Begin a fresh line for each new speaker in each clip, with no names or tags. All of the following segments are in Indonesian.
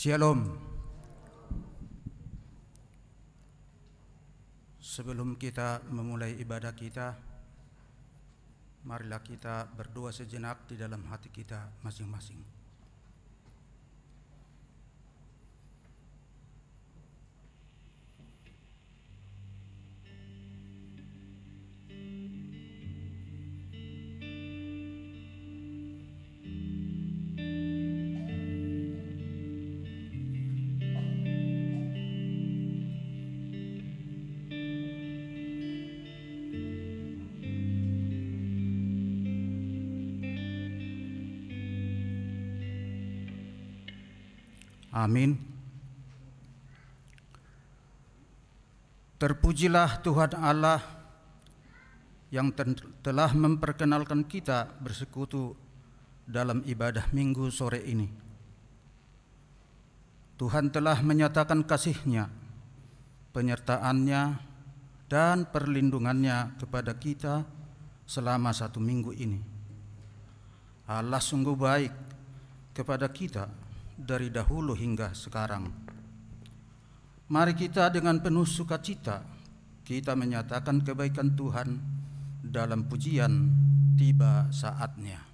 Shalom. Sebelum kita memulai ibadah kita, marilah kita berdoa sejenak di dalam hati kita masing-masing. Amin. Terpujilah Tuhan Allah yang telah memperkenalkan kita bersekutu dalam ibadah Minggu sore ini. Tuhan telah menyatakan kasih-Nya, penyertaan-Nya, dan perlindungan-Nya kepada kita selama 1 minggu ini. Allah sungguh baik kepada kita dari dahulu hingga sekarang. Mari kita dengan penuh sukacita kita menyatakan kebaikan Tuhan dalam pujian Tiba Saatnya.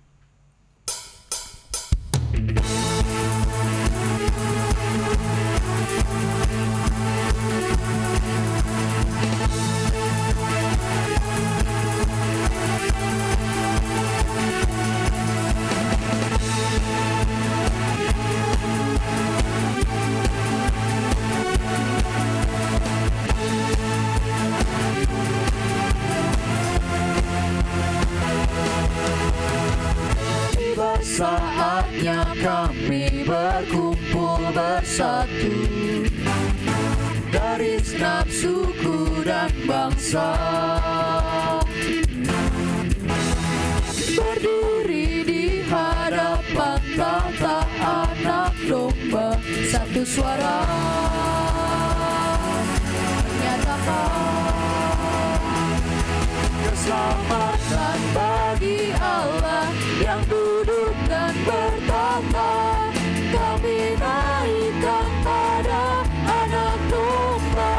Saatnya kami berkumpul bersatu dari segenap suku dan bangsa, berdiri di hadapan tahta Anak Domba, satu suara menyatakan keselamatan bagi Allah yang duduk dan bertata. Kami naikkan pada Anak Domba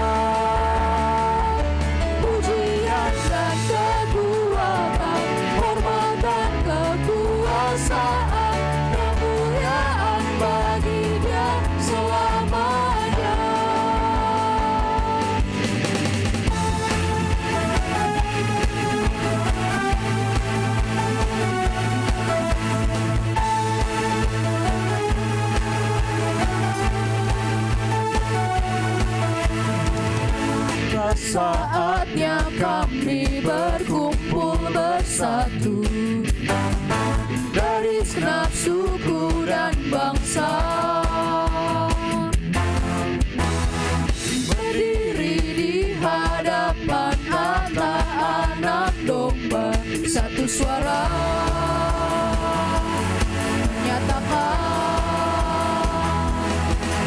pujian dan kekuatan, hormat dan kekuasaan, kemuliaan bagi Dia selamanya. Saatnya kami berkumpul bersatu dari segenap suku dan bangsa, berdiri di hadapan tahta Anak Domba, satu suara menyatakan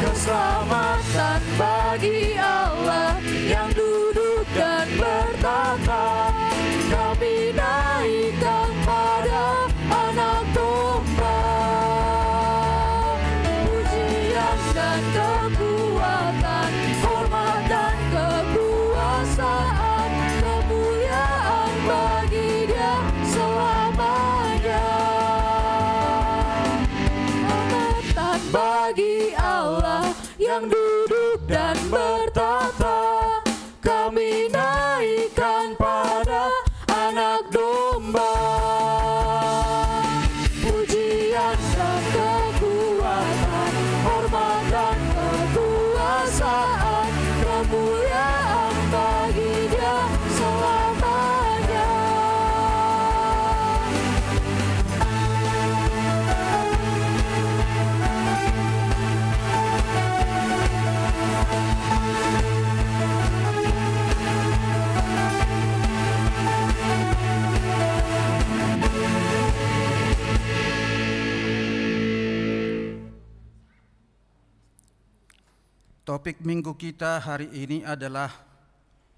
keselamatan bagi Allah yang duduk dan bertata. Kami naikkan pada Anak Domba pujian dan kekuatan, hormat dan kekuasaan, kemuliaan bagi Dia selamanya. Hormatan bagi Allah yang duduk dan bertata. Kami naikkan pada Anak Domba pujian dan kekuatan, hormat dan kekuasaan, kemuliaan bagi Dia selamanya.
Topik minggu kita hari ini adalah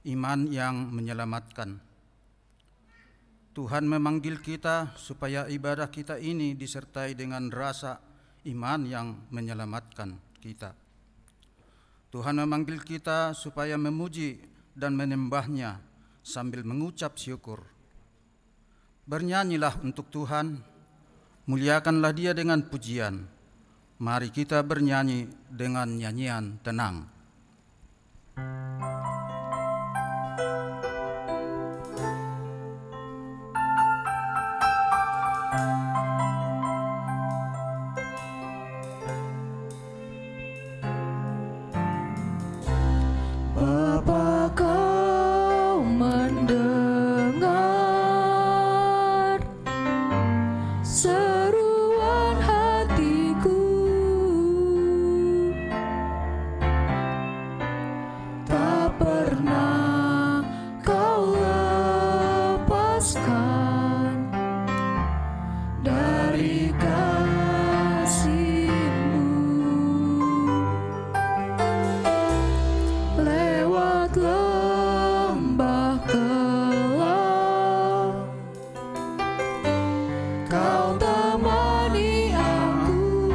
iman yang menyelamatkan. Tuhan memanggil kita supaya ibadah kita ini disertai dengan rasa iman yang menyelamatkan. kita. Tuhan memanggil kita supaya memuji dan menyembah-Nya sambil mengucap syukur. Bernyanyilah untuk Tuhan, muliakanlah Dia dengan pujian. Mari kita bernyanyi dengan nyanyian tenang.
Bapa, Kau mendengar seruan hatiku, tak pernah Kau lepaskan dari kasih-Mu. Lewat lembah gelap, Kau temani aku.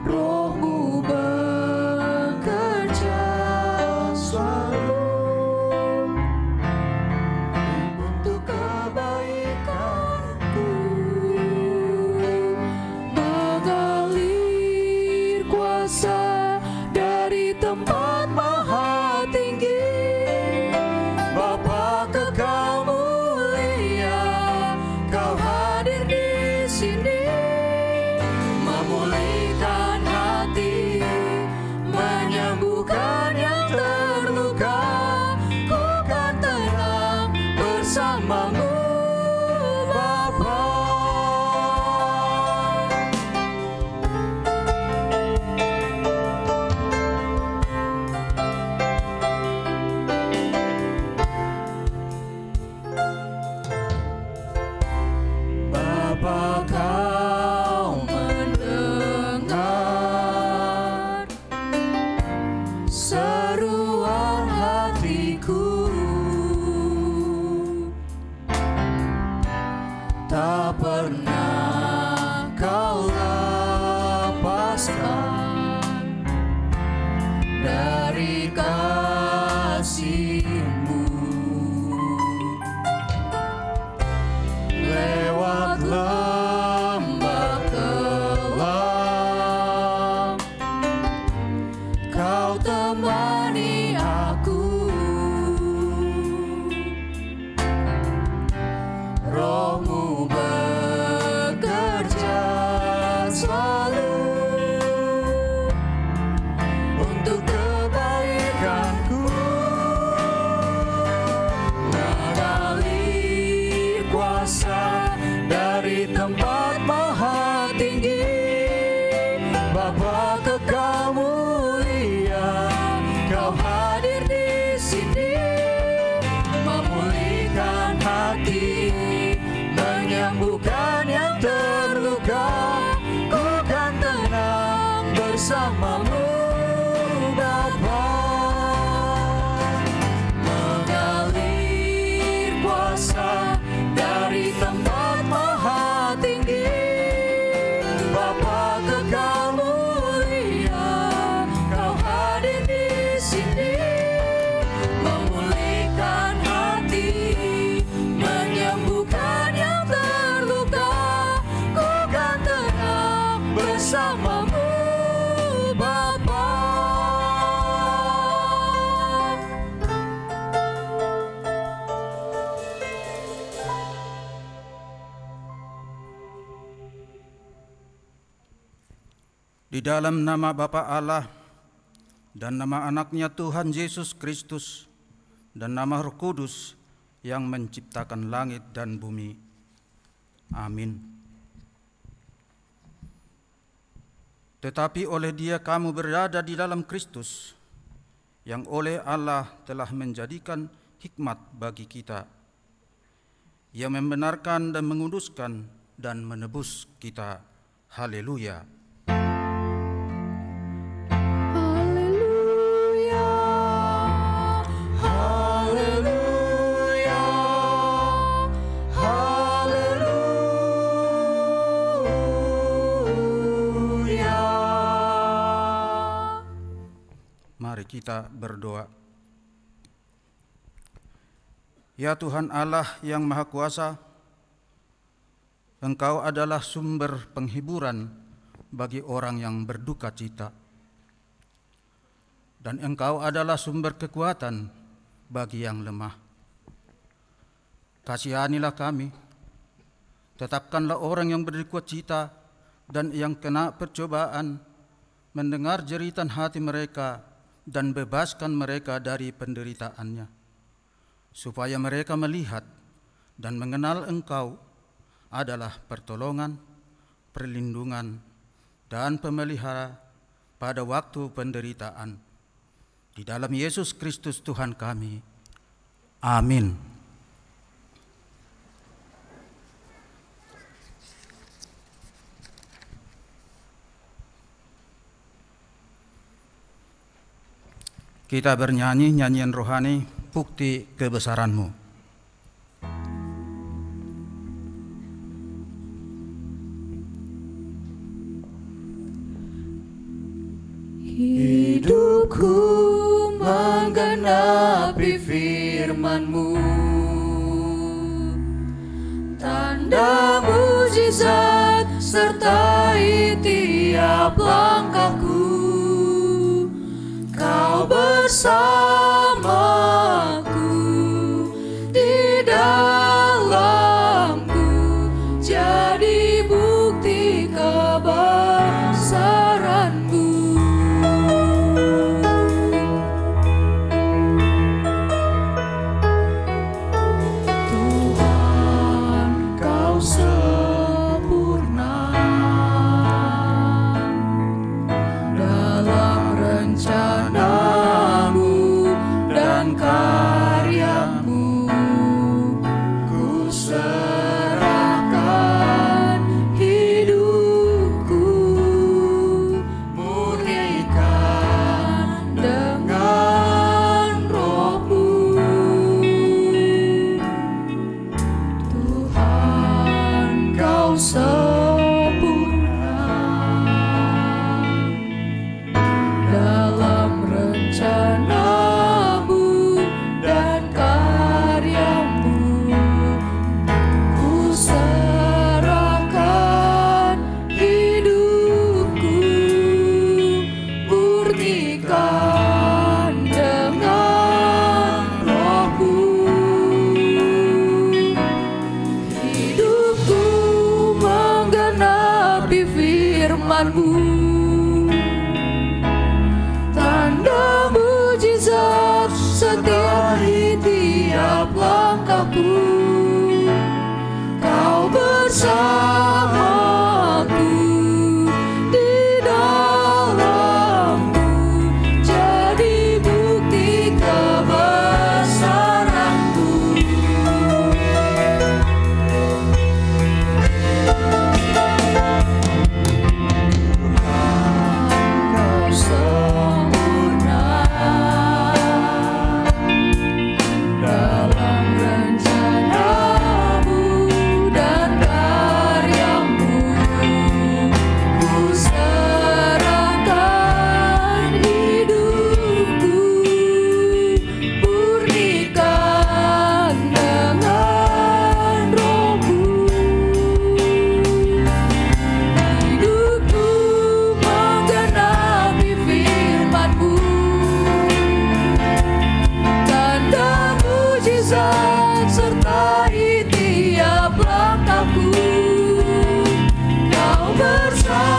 Roh-Mu bekerja selalu untuk kebaikanku. Mengalir kuasa dari tempat maha tinggi, Bapa kekal mulia, Kau hadir di sini, memulihkan hati, menyembuhkan yang terluka. Ku kan tenang bersama-Mu, Bapa. Bapa, Kau mendengar seruan hatiku, tak pernah Kau lepaskan dari kasih-Mu. Lewat lembah gelap, Kau temani aku. Roh-Mu bekerja selalu untuk kebaikanku. Mengalir kuasa dari tempat maha tinggi, Bapa kekal mulia, Kau hadir di sini, memulihkan hati, menyembuhkan yang terluka. Ku kan tenang bersama-Mu, Bapa. Mengalir kuasa dari tempat maha tinggi, Bapa kekal mulia, Kau hadir di sini, memulihkan hati, menyembuhkan yang terluka. Ku kan tenang bersama-Mu, Bapa.
Di dalam nama Bapa Allah dan nama Anak-Nya Tuhan Yesus Kristus dan nama Roh Kudus yang menciptakan langit dan bumi. Amin. Tetapi oleh Dia kamu berada di dalam Kristus, yang oleh Allah telah menjadikan hikmat bagi kita. Ia membenarkan dan menguduskan dan menebus kita. Haleluya.
Haleluya, haleluya.
Mari kita berdoa. Ya Tuhan Allah yang Maha Kuasa, Engkau adalah sumber penghiburan bagi orang yang berduka cita, dan Engkau adalah sumber kekuatan bagi yang lemah. Kasihanilah kami, tetapkanlah orang yang berduka cita dan yang kena percobaan mendengar jeritan hati mereka dan bebaskan mereka dari penderitaannya, supaya mereka melihat dan mengenal Engkau adalah pertolongan, perlindungan, dan pemelihara pada waktu penderitaan. Di dalam Yesus Kristus Tuhan kami. Amin. Kita bernyanyi nyanyian rohani, Bukti Kebesaran-Mu.
Hidupku menggenapi firman-Mu, tanda mujizat sertai tiap langkahku. Kau bersamaku di dalamku, jadi bukti kebesaran-Mu. Tuhan, Kau sempurna dalam rencana-Mu dan karya-Mu. Ku serahkan hidupku, murnikan dengan Roh-Mu. Tuhan, Kau sempurna dalam rencana-Mu dan karya-Mu. Ku serahkan hidupku, murnikan dengan Roh-Mu. Hidupku menggenapi firman-Mu, tanda mujizat sertai tiap langkahku. Kau bersamaku di dalamku, jadi bukti kebesaran-Mu. Kau sempurna dalam rencana-Mu dan karya-Mu. Ku serahkan hidupku, murnikan dengan Roh-Mu. Hidupku menggenapi firman-Mu, tanda mujizat sertai tiap langkahku. Kau bersamaku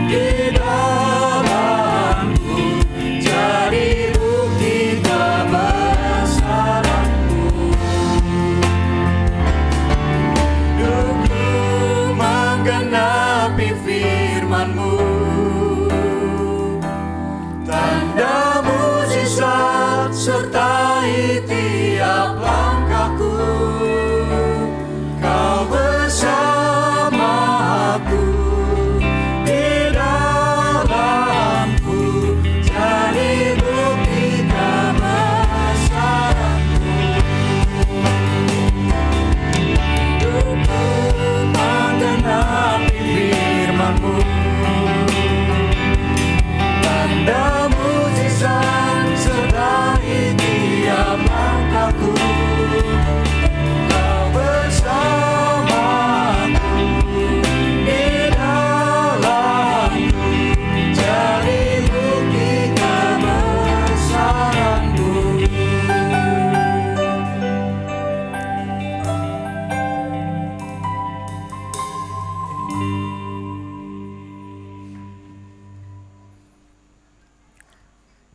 di dalamku, jadi bukti kebesaran-Mu. Hidupku menggenapi firman-Mu, tanda mujizat sertai tiap langkahku. Kau bersamaku di dalamku, jadi bukti kebesaran-Mu. Hidupku menggenapi firman-Mu,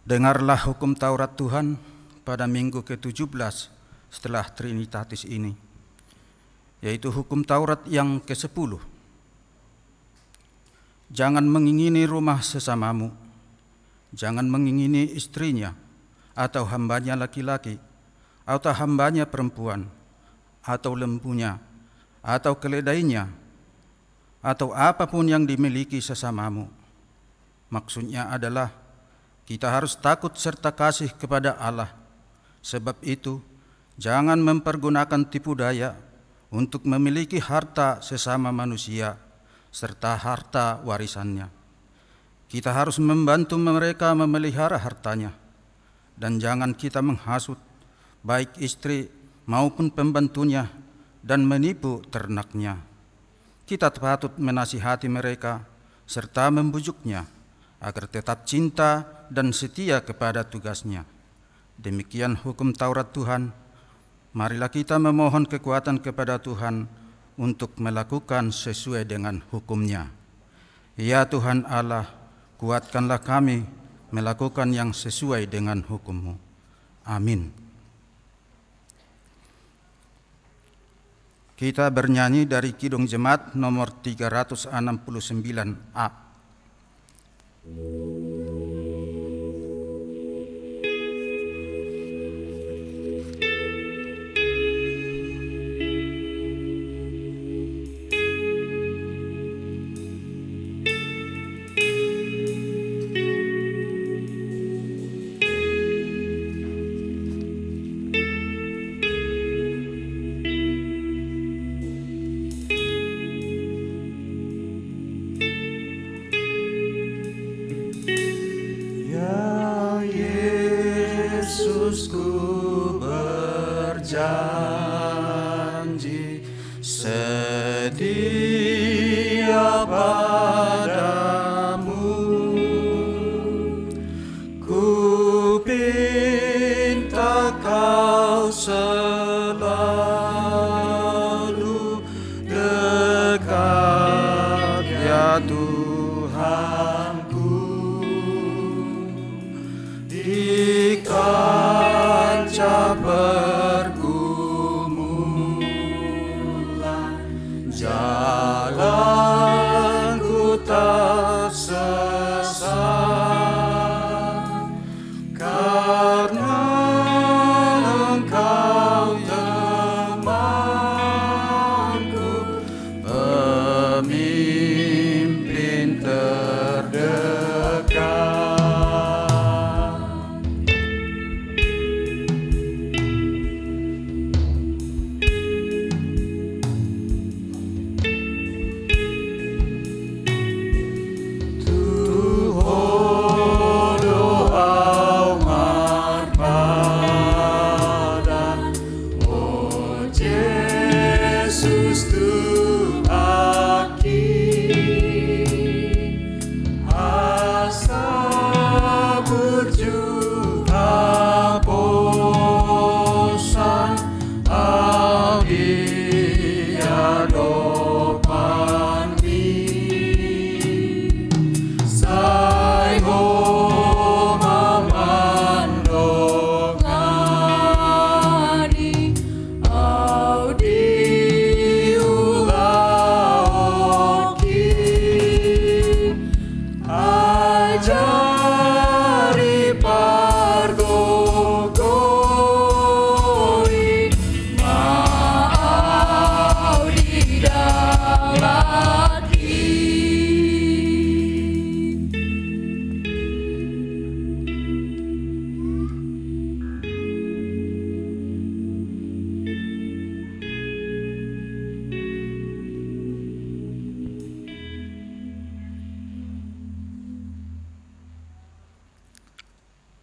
Dengarlah hukum Taurat Tuhan pada minggu ke-17 setelah Trinitatis ini, yaitu hukum Taurat yang ke-10. Jangan mengingini rumah sesamamu, jangan mengingini istrinya, atau hambanya laki-laki, atau hambanya perempuan, atau lembunya, atau keledainya, atau apapun yang dimiliki sesamamu. Maksudnya adalah kita harus takut serta kasih kepada Allah. Sebab itu, jangan mempergunakan tipu daya untuk memiliki harta sesama manusia serta harta warisannya. Kita harus membantu mereka memelihara hartanya, dan jangan kita menghasut baik istri maupun pembantunya dan menipu ternaknya. Kita patut menasihati mereka serta membujuknya agar tetap cinta dan setia kepada tugasnya. Demikian hukum Taurat Tuhan. Marilah kita memohon kekuatan kepada Tuhan untuk melakukan sesuai dengan hukum-Nya. Ya Tuhan Allah, kuatkanlah kami melakukan yang sesuai dengan hukum-Mu. Amin. Kita bernyanyi dari Kidung Jemaat nomor 369A.
Yesusku berjanji setia padamu, ku pinta kau selalu dekat ya Tuhanku. Di kancah pergumulan, jalanku tak sesat, karena Engkau temanku, pemimpin terdekat.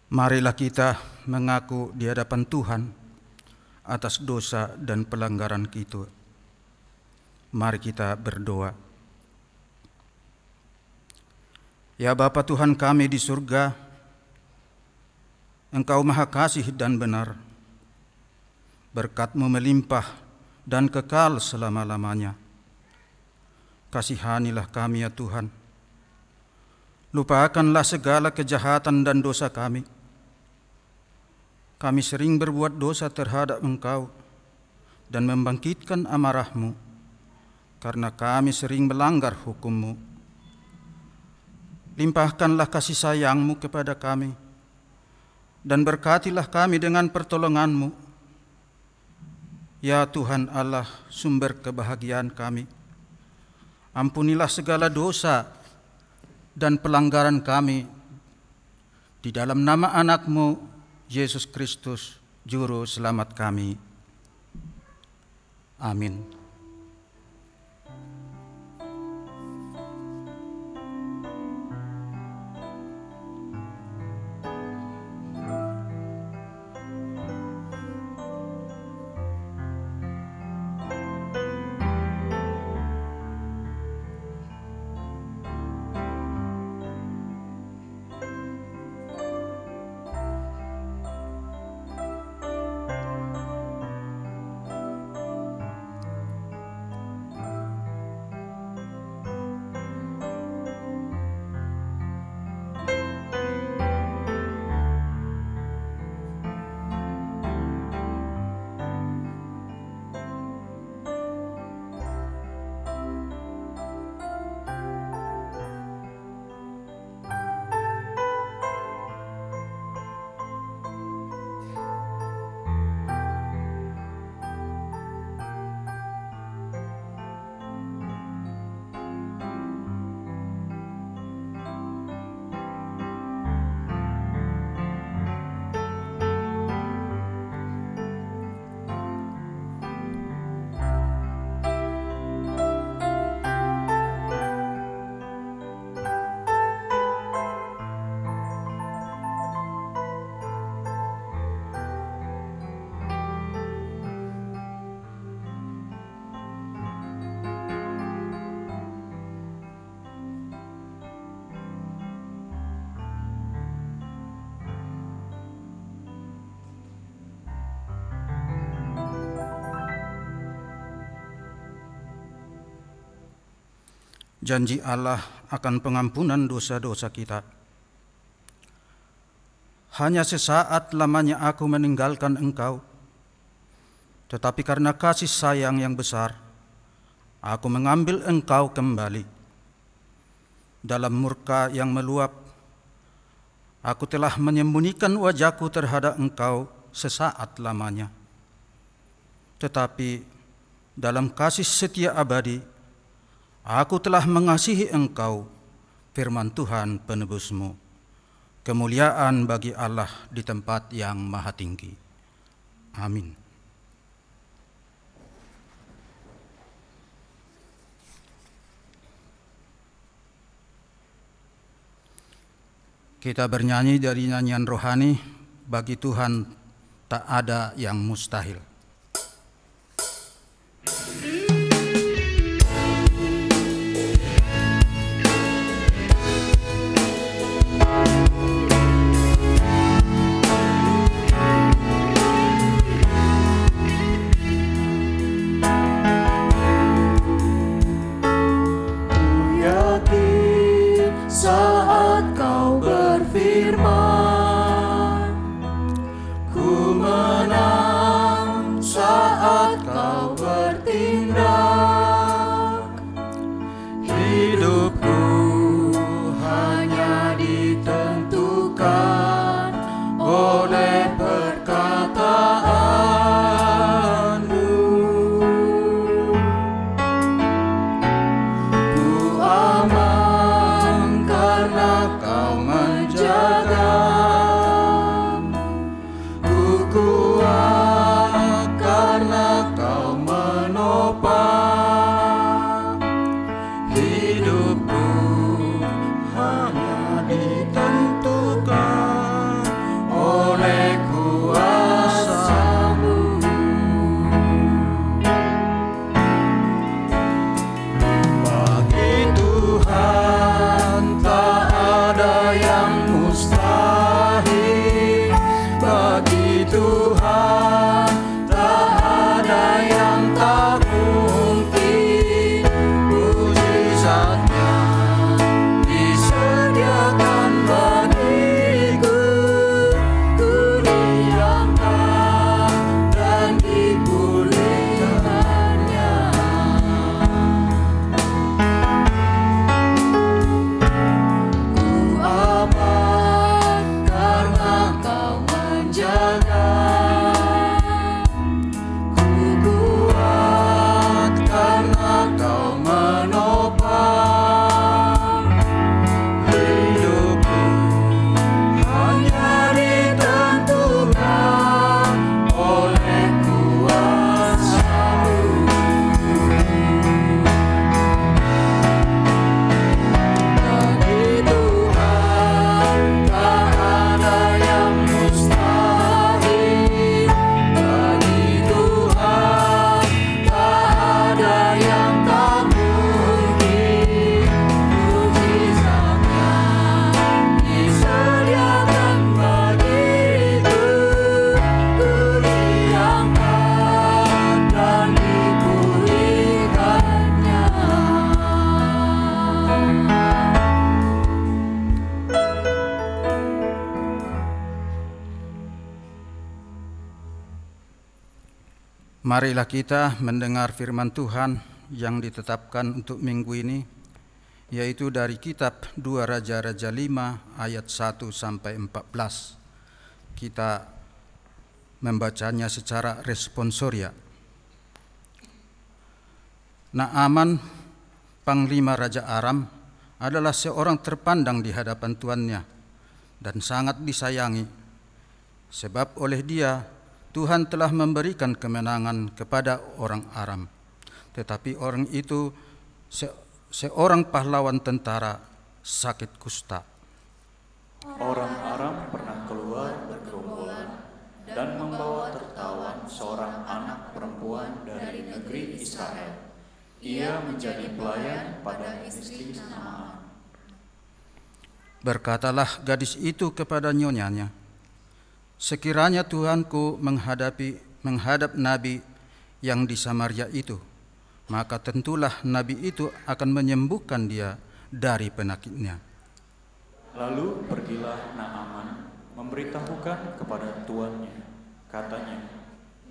Marilah kita mengaku di hadapan Tuhan atas dosa dan pelanggaran kita. Mari kita berdoa. Ya Bapa Tuhan kami di surga, Engkau Maha Kasih dan benar. Berkat-Mu melimpah dan kekal selama-lamanya. Kasihanilah kami ya Tuhan. Lupakanlah segala kejahatan dan dosa kami, Kami sering berbuat dosa terhadap Engkau dan membangkitkan amarah-Mu, karena kami sering melanggar hukum-Mu. Limpahkanlah kasih sayang-Mu kepada kami, dan berkatilah kami dengan pertolongan-Mu. Ya Tuhan Allah, sumber kebahagiaan kami, ampunilah segala dosa dan pelanggaran kami di dalam nama anak-Mu, Yesus Kristus, Juru Selamat kami. Amin. Janji Allah akan pengampunan dosa-dosa kita. Hanya sesaat lamanya aku meninggalkan Engkau, tetapi karena kasih sayang yang besar, aku mengambil Engkau kembali. Dalam murka yang meluap, aku telah menyembunyikan wajahku terhadap Engkau sesaat lamanya. Tetapi dalam kasih setia abadi, aku telah mengasihi Engkau, firman Tuhan penebus-Mu. Kemuliaan bagi Allah di tempat yang maha tinggi. Amin. Kita bernyanyi dari nyanyian rohani, bagi Tuhan tak ada yang mustahil. Marilah kita mendengar firman Tuhan yang ditetapkan untuk minggu ini, yaitu dari kitab 2 Raja-Raja 5 ayat 1 sampai 14. Kita membacanya secara responsoria. Naaman, panglima Raja Aram, adalah seorang terpandang di hadapan tuannya dan sangat disayangi, sebab oleh dia Tuhan telah memberikan kemenangan kepada orang Aram. Tetapi orang itu seorang pahlawan tentara sakit kusta.
Orang Aram pernah keluar bergerombolan dan membawa tertawan seorang anak perempuan dari negeri Israel. Ia menjadi pelayan pada istri Naaman.
Berkatalah gadis itu kepada nyonyanya, "Sekiranya Tuhanku menghadap nabi yang di Samaria itu, maka tentulah nabi itu akan menyembuhkan dia dari penyakitnya."
Lalu pergilah Naaman memberitahukan kepada tuannya. Katanya,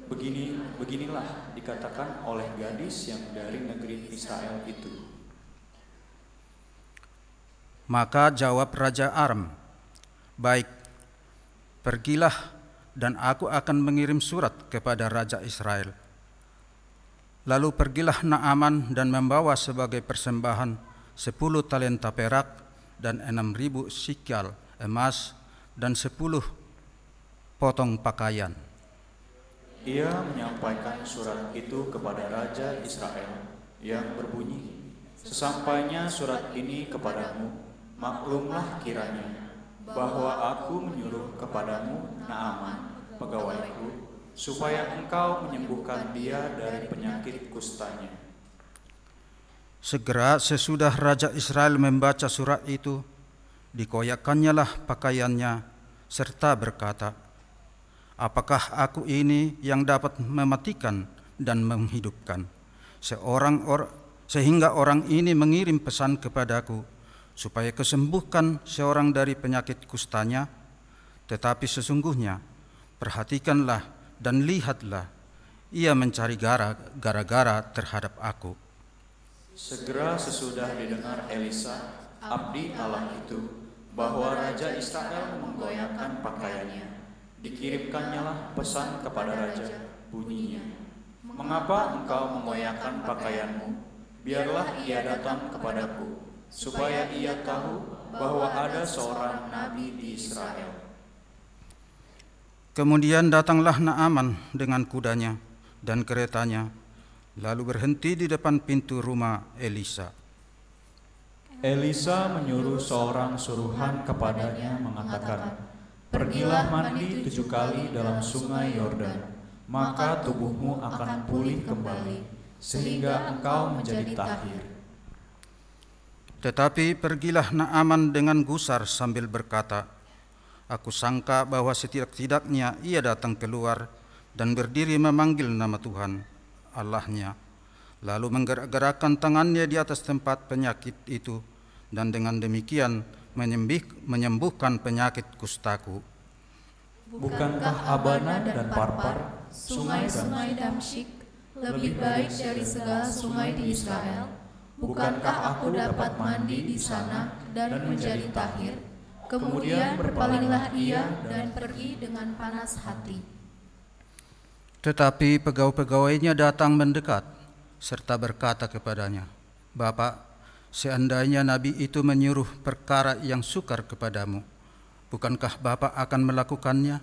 beginilah dikatakan oleh gadis yang dari negeri Israel itu.
Maka jawab Raja Aram, "Baik, pergilah dan aku akan mengirim surat kepada Raja Israel." Lalu pergilah Naaman dan membawa sebagai persembahan 10 talenta perak dan 6.000 sikal emas dan 10 potong pakaian.
Ia menyampaikan surat itu kepada Raja Israel yang berbunyi, "Sesampainya surat ini kepadamu, maklumlah kiranya bahwa aku menyuruh kepadamu Naaman, pegawaiku, supaya engkau menyembuhkan dia dari penyakit kustanya."
Segera sesudah Raja Israel membaca surat itu, dikoyakkannyalah pakaiannya serta berkata, "Apakah aku ini yang dapat mematikan dan menghidupkan? Sehingga orang ini mengirim pesan kepadaku supaya kesembuhkan seorang dari penyakit kustanya. Tetapi sesungguhnya, perhatikanlah dan lihatlah, ia mencari gara-gara terhadap aku."
Segera sesudah didengar Elisa, abdi Allah itu, bahwa Raja Israel menggoyahkan pakaiannya, dikirimkannyalah pesan kepada raja, bunyinya, "Mengapa engkau menggoyahkan pakaianmu? Biarlah ia datang kepadaku, supaya ia tahu bahwa ada seorang nabi di Israel."
Kemudian datanglah Naaman dengan kudanya dan keretanya, lalu berhenti di depan pintu rumah Elisa.
Elisa menyuruh seorang suruhan kepadanya mengatakan, "Pergilah mandi 7 kali dalam sungai Yordan, maka tubuhmu akan pulih kembali, sehingga engkau menjadi tahir."
Tetapi pergilah Naaman dengan gusar sambil berkata, "Aku sangka bahwa setidak-tidaknya ia datang keluar dan berdiri memanggil nama Tuhan Allahnya, lalu menggerak-gerakkan tangannya di atas tempat penyakit itu, dan dengan demikian menyembuhkan penyakit kustaku."
Bukankah Abana dan Parpar, sungai-sungai Damsyik, lebih baik dari segala sungai di Israel? Bukankah aku dapat mandi di sana dan menjadi tahir? Kemudian berpalinglah ia dan pergi dengan panas hati.
Tetapi pegawai-pegawainya datang mendekat serta berkata kepadanya, "Bapak, seandainya nabi itu menyuruh perkara yang sukar kepadamu, bukankah Bapak akan melakukannya?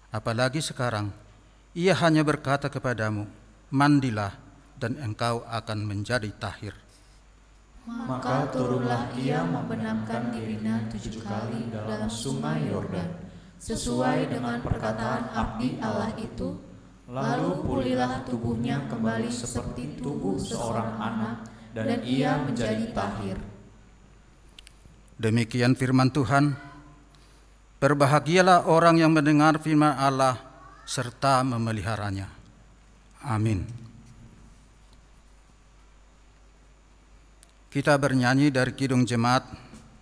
Apalagi sekarang, ia hanya berkata kepadamu, 'Mandilah dan engkau akan menjadi tahir.'"
Maka turunlah ia membenamkan dirinya 7 kali dalam sungai Yordan, sesuai dengan perkataan abdi Allah itu. Lalu pulihlah tubuhnya kembali seperti tubuh seorang anak, dan ia menjadi tahir.
Demikian firman Tuhan. Berbahagialah orang yang mendengar firman Allah serta memeliharanya. Amin. Kita bernyanyi dari Kidung Jemaat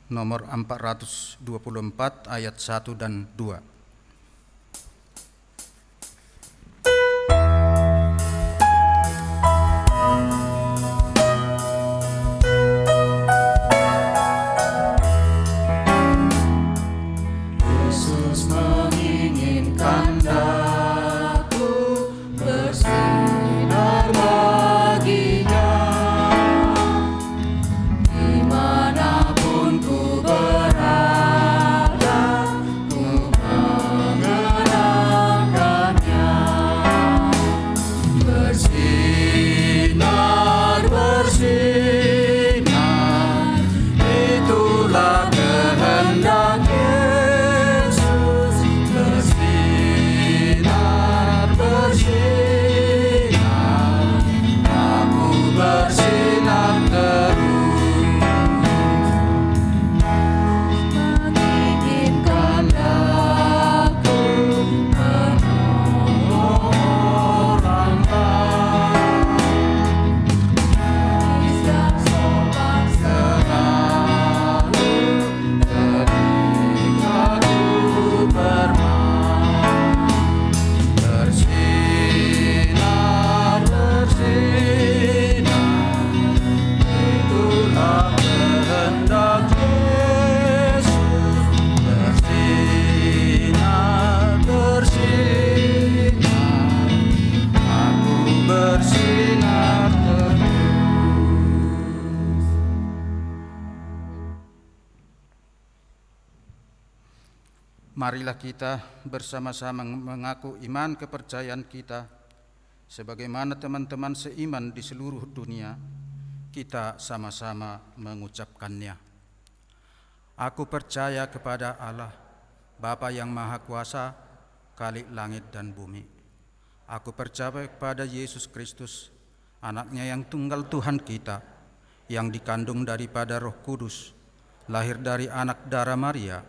nomor 424 ayat 1 dan 2. Marilah kita bersama-sama mengaku iman kepercayaan kita sebagaimana teman-teman seiman di seluruh dunia. Kita sama-sama mengucapkannya. Aku percaya kepada Allah, Bapa yang Maha Kuasa, Khalik langit dan bumi. Aku percaya kepada Yesus Kristus, Anaknya yang tunggal Tuhan kita, yang dikandung daripada Roh Kudus, lahir dari anak darah Maria,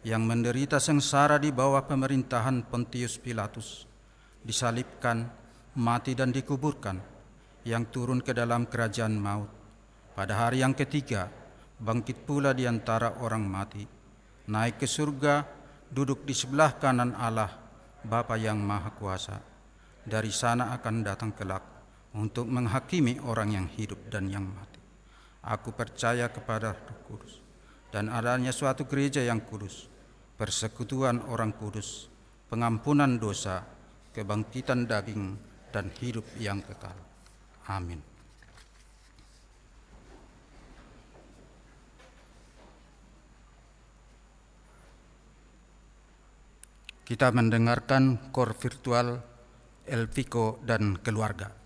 yang menderita sengsara di bawah pemerintahan Pontius Pilatus, disalibkan, mati dan dikuburkan, yang turun ke dalam kerajaan maut. Pada hari yang ketiga, bangkit pula di antara orang mati, naik ke surga, duduk di sebelah kanan Allah, Bapa yang Maha Kuasa. Dari sana akan datang kelak untuk menghakimi orang yang hidup dan yang mati. Aku percaya kepada Roh Kudus dan adanya suatu gereja yang kudus, persekutuan orang kudus, pengampunan dosa, kebangkitan daging, dan hidup yang kekal. Amin. Kita mendengarkan kor virtual Elviko dan keluarga.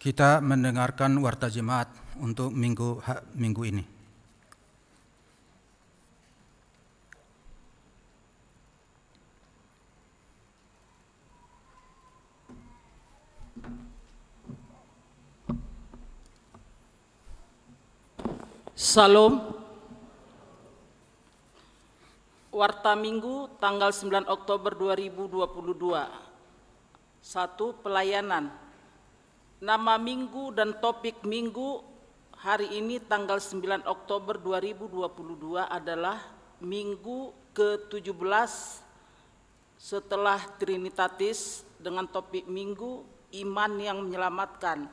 Kita mendengarkan warta jemaat untuk minggu ini.
Salam. Warta Minggu tanggal 9 Oktober 2022. 1. Pelayanan. Nama minggu dan topik minggu hari ini tanggal 9 Oktober 2022 adalah Minggu ke-17 setelah Trinitatis dengan topik minggu iman yang menyelamatkan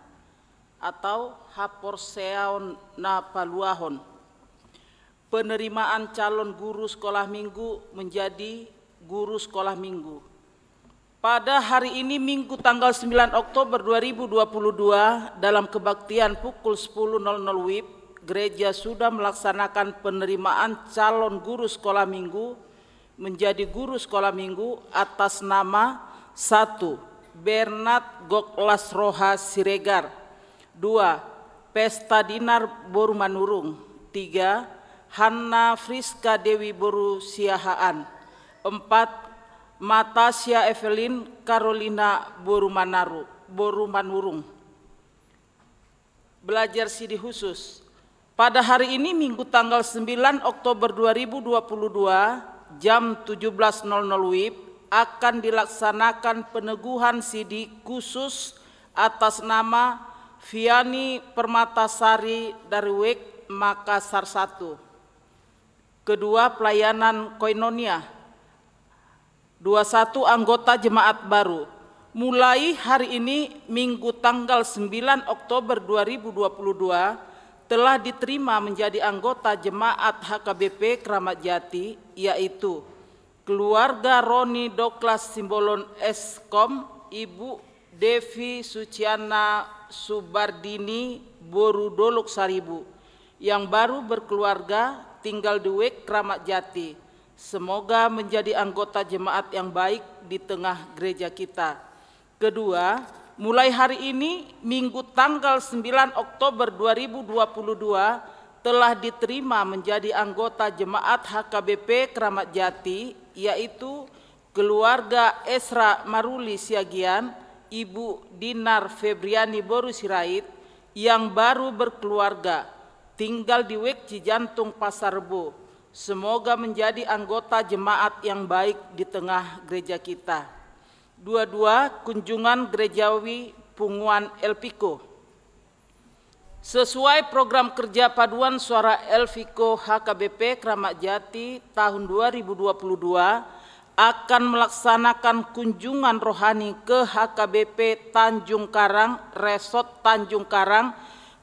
atau haporseon na paluahon. Penerimaan calon guru sekolah minggu menjadi guru sekolah minggu. Pada hari ini Minggu tanggal 9 Oktober 2022 dalam kebaktian pukul 10.00 WIB, gereja sudah melaksanakan penerimaan calon guru sekolah minggu menjadi guru sekolah minggu atas nama 1. Bernard Goklas Roha Siregar, 2. Pesta Dinar Boru Manurung, 3. Hanna Friska Dewi Boru Siahaan, 4. Matasya Evelyn Carolina Boru Manurung. Belajar sidi khusus. Pada hari ini Minggu tanggal 9 Oktober 2022 jam 17.00 WIB akan dilaksanakan peneguhan sidi khusus atas nama Viani Permatasari dari WEK Makassar 1. Kedua, pelayanan koinonia. 21 anggota jemaat baru. Mulai hari ini Minggu tanggal 9 Oktober 2022 telah diterima menjadi anggota jemaat HKBP Kramat Jati, yaitu keluarga Roni Doklas Simbolon Eskom, Ibu Devi Suciana Subardini Boru Dolok Saribu, yang baru berkeluarga tinggal di WEK Kramat Jati. Semoga menjadi anggota jemaat yang baik di tengah gereja kita. Kedua, mulai hari ini Minggu tanggal 9 Oktober 2022 telah diterima menjadi anggota jemaat HKBP Kramat Jati, yaitu keluarga Esra Maruli Siagian, Ibu Dinar Febriani Boru Sirait, yang baru berkeluarga tinggal di WEK Cijantung Pasar Rebo. Semoga menjadi anggota jemaat yang baik di tengah gereja kita. 22. Kunjungan gerejawi Punguan Elpiko. Sesuai program kerja paduan suara Elpiko HKBP Kramat Jati tahun 2022 akan melaksanakan kunjungan rohani ke HKBP Tanjung Karang, Resort Tanjung Karang,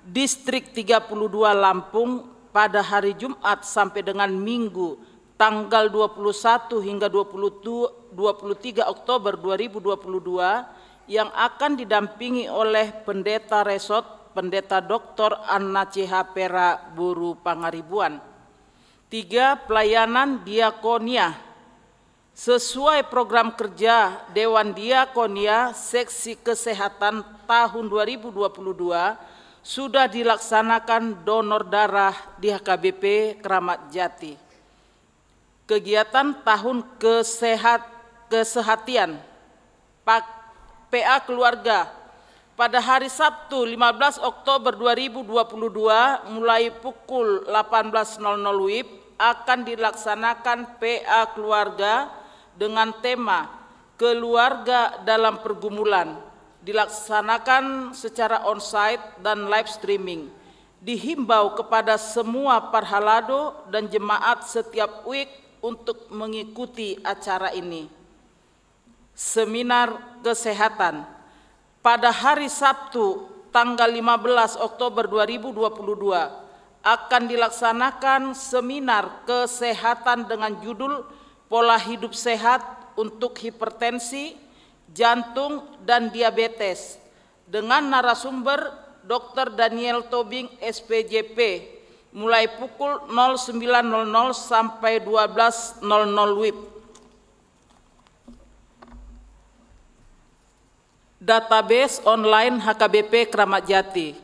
Distrik 32 Lampung, pada hari Jumat sampai dengan Minggu tanggal 21 hingga 23 Oktober 2022 yang akan didampingi oleh Pendeta Resort, Pendeta Dr. Anna CH Pera Boru Pangaribuan. 3. Pelayanan diakonia. Sesuai program kerja Dewan Diakonia Seksi Kesehatan tahun 2022 sudah dilaksanakan donor darah di HKBP Kramat Jati. Kegiatan tahun kesehatian PA keluarga pada hari Sabtu 15 Oktober 2022 mulai pukul 18.00 WIB akan dilaksanakan PA keluarga dengan tema keluarga dalam pergumulan. Dilaksanakan secara onsite dan live streaming. Dihimbau kepada semua parhalado dan jemaat setiap week untuk mengikuti acara ini. Seminar kesehatan. Pada hari Sabtu tanggal 15 Oktober 2022 akan dilaksanakan seminar kesehatan dengan judul Pola Hidup Sehat untuk Hipertensi, Jantung dan Diabetes dengan narasumber Dr. Daniel Tobing SPJP mulai pukul 09.00 sampai 12.00 WIB. database online HKBP Kramat Jati.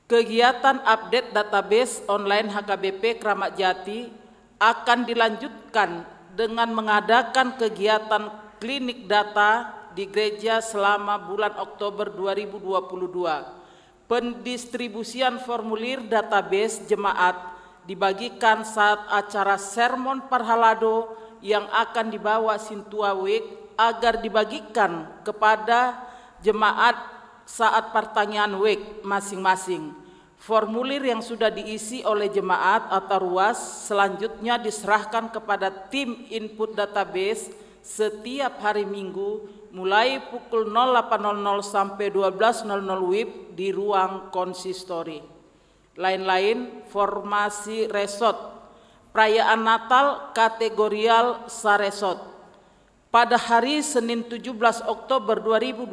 Kegiatan update database online HKBP Kramat Jati akan dilanjutkan dengan mengadakan kegiatan klinik data di gereja selama bulan Oktober 2022. Pendistribusian formulir database jemaat dibagikan saat acara sermon parhalado yang akan dibawa Sintua Week agar dibagikan kepada jemaat saat pertanyaan week masing-masing. Formulir yang sudah diisi oleh jemaat atau ruas selanjutnya diserahkan kepada tim input database setiap hari Minggu mulai pukul 08.00 sampai 12.00 WIB di ruang konsistori. Lain-lain, formasi resort, perayaan Natal kategorial Saresot. Pada hari Senin 17 Oktober 2022,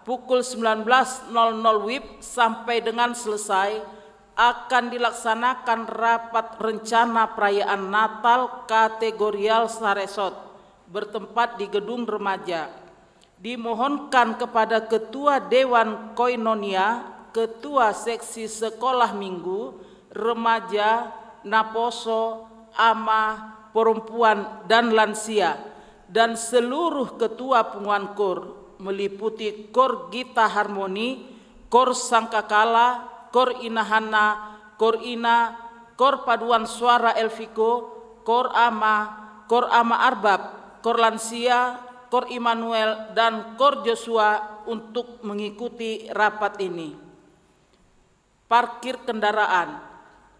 pukul 19.00 WIB sampai dengan selesai akan dilaksanakan rapat rencana perayaan Natal kategorial Saresot bertempat di gedung remaja. Dimohonkan kepada Ketua Dewan Koinonia, Ketua Seksi Sekolah Minggu, Remaja, Naposo, Ama, Perempuan dan Lansia, dan seluruh Ketua Pengumuman Kor meliputi Kor Gita Harmoni, Kor Sangkakala, Kor Inahana, Kor Ina, Kor Paduan Suara Elviko, Kor Ama Arbab, Kor Lansia, Kor Immanuel, dan Kor Joshua untuk mengikuti rapat ini. Parkir kendaraan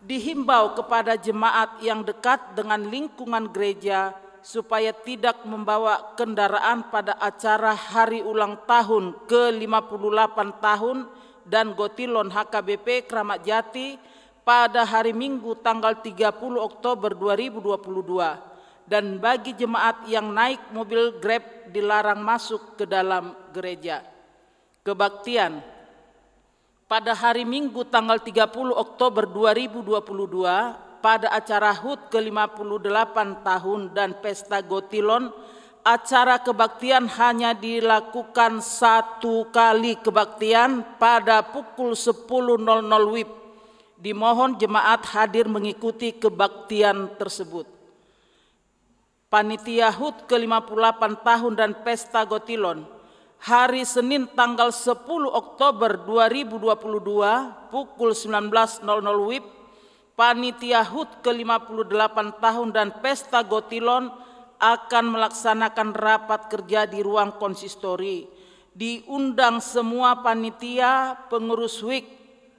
dihimbau kepada jemaat yang dekat dengan lingkungan gereja supaya tidak membawa kendaraan pada acara hari ulang tahun ke-58 tahun dan Gotilon HKBP Kramat Jati pada hari Minggu tanggal 30 Oktober 2022, dan bagi jemaat yang naik mobil Grab dilarang masuk ke dalam gereja. Kebaktian pada hari Minggu tanggal 30 Oktober 2022 pada acara HUT ke-58 tahun dan Pesta Gotilon, acara kebaktian hanya dilakukan satu kali kebaktian pada pukul 10.00 WIB. Dimohon jemaat hadir mengikuti kebaktian tersebut. Panitia HUT ke-58 tahun dan Pesta Gotilon, hari Senin tanggal 10 Oktober 2022 pukul 19.00 WIB, Panitia HUT ke-58 tahun dan Pesta Gotilon akan melaksanakan rapat kerja di ruang konsistori. Diundang semua panitia, pengurus WIK,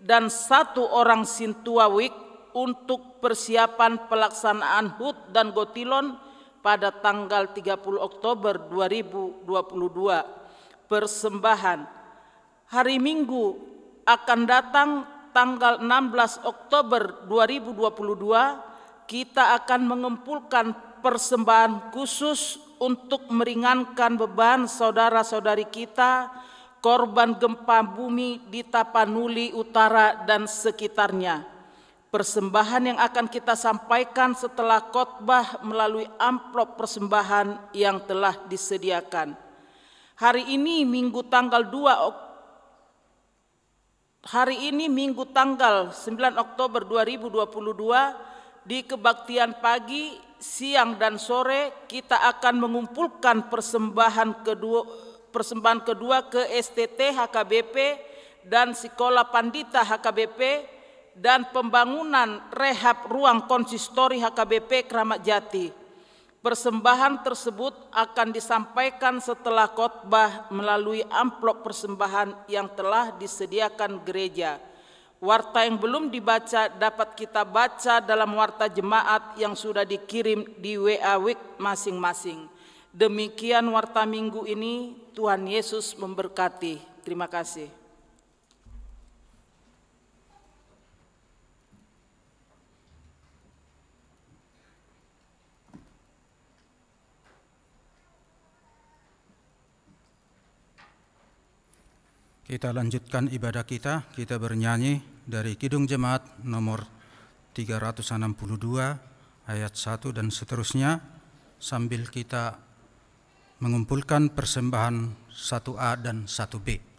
dan 1 orang Sintua WIK untuk persiapan pelaksanaan HUT dan Gotilon pada tanggal 30 Oktober 2022. Persembahan hari Minggu akan datang tanggal 16 Oktober 2022, kita akan mengumpulkan persembahan khusus untuk meringankan beban saudara-saudari kita korban gempa bumi di Tapanuli Utara dan sekitarnya. Persembahan yang akan kita sampaikan setelah khotbah melalui amplop persembahan yang telah disediakan. Hari ini Minggu tanggal 9 Oktober 2022 di kebaktian pagi, siang dan sore kita akan mengumpulkan persembahan kedua ke STT HKBP dan Sekolah Pandita HKBP dan pembangunan rehab ruang konsistori HKBP Kramat Jati. Persembahan tersebut akan disampaikan setelah khotbah melalui amplop persembahan yang telah disediakan gereja. Warta yang belum dibaca dapat kita baca dalam warta jemaat yang sudah dikirim di WA Week masing-masing. Demikian warta minggu ini. Tuhan Yesus memberkati. Terima kasih.
Kita lanjutkan ibadah kita bernyanyi dari Kidung Jemaat nomor 362 ayat 1 dan seterusnya, sambil kita mengumpulkan persembahan 1A dan 1B.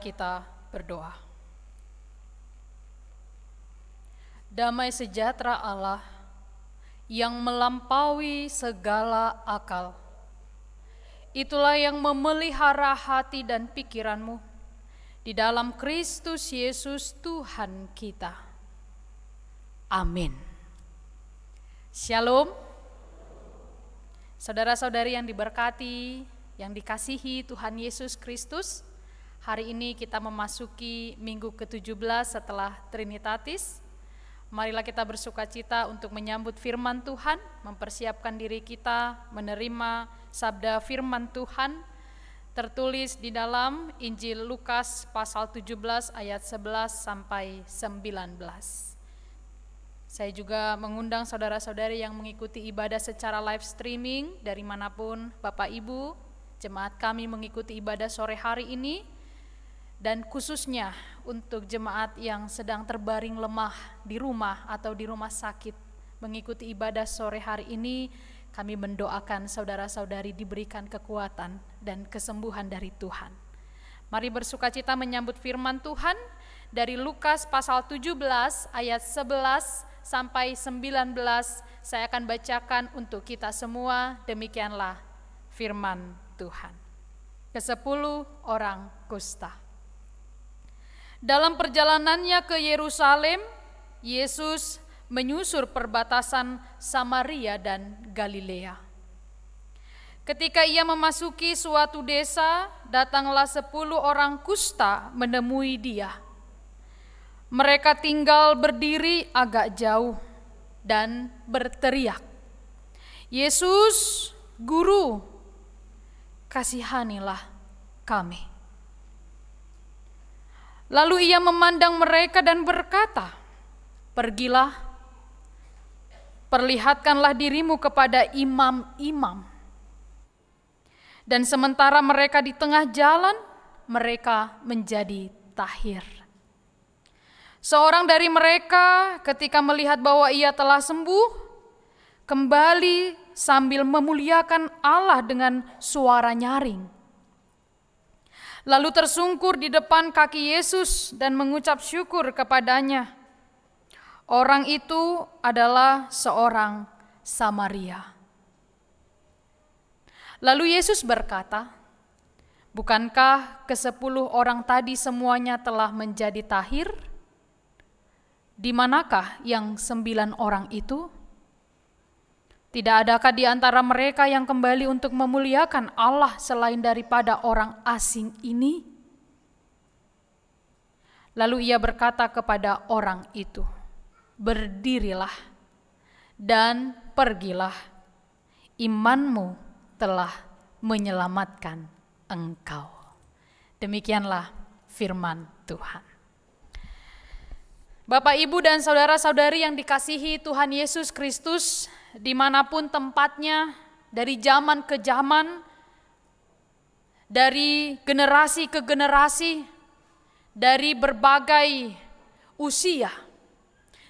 kita berdoa. Damai sejahtera Allah yang melampaui segala akal, itulah yang memelihara hati dan pikiranmu di dalam Kristus Yesus Tuhan kita. Amin. Shalom. Saudara-saudari yang diberkati, yang dikasihi Tuhan Yesus Kristus, hari ini kita memasuki minggu ke-17 setelah Trinitatis. Marilah kita bersukacita untuk menyambut firman Tuhan, mempersiapkan diri kita menerima sabda firman Tuhan, tertulis di dalam Injil Lukas pasal 17 ayat 11 sampai 19. Saya juga mengundang saudara-saudari yang mengikuti ibadah secara live streaming dari manapun Bapak Ibu, jemaat kami mengikuti ibadah sore hari ini, dan khususnya untuk jemaat yang sedang terbaring lemah di rumah atau di rumah sakit mengikuti ibadah sore hari ini, kami mendoakan saudara-saudari diberikan kekuatan dan kesembuhan dari Tuhan. Mari bersukacita menyambut firman Tuhan dari Lukas pasal 17 ayat 11 sampai 19. Saya akan bacakan untuk kita semua. Demikianlah firman Tuhan. Ke-10 orang kusta. Dalam perjalanannya ke Yerusalem, Yesus menyusur perbatasan Samaria dan Galilea. Ketika ia memasuki suatu desa, datanglah 10 orang kusta menemui dia. Mereka tinggal berdiri agak jauh dan berteriak, "Yesus, Guru, kasihanilah kami." Lalu ia memandang mereka dan berkata, "Pergilah, perlihatkanlah dirimu kepada imam-imam." Dan sementara mereka di tengah jalan, mereka menjadi tahir. Seorang dari mereka ketika melihat bahwa ia telah sembuh, kembali sambil memuliakan Allah dengan suara nyaring. Lalu tersungkur di depan kaki Yesus dan mengucap syukur kepadanya. Orang itu adalah seorang Samaria. Lalu Yesus berkata, "Bukankah ke-10 orang tadi semuanya telah menjadi tahir? Di manakah yang 9 orang itu? Tidak adakah di antara mereka yang kembali untuk memuliakan Allah selain daripada orang asing ini?" Lalu ia berkata kepada orang itu, "Berdirilah dan pergilah, imanmu telah menyelamatkan engkau." Demikianlah firman Tuhan. Bapak, Ibu, dan saudara-saudari yang dikasihi Tuhan Yesus Kristus, dimanapun tempatnya, dari zaman ke zaman, dari generasi ke generasi, dari berbagai usia,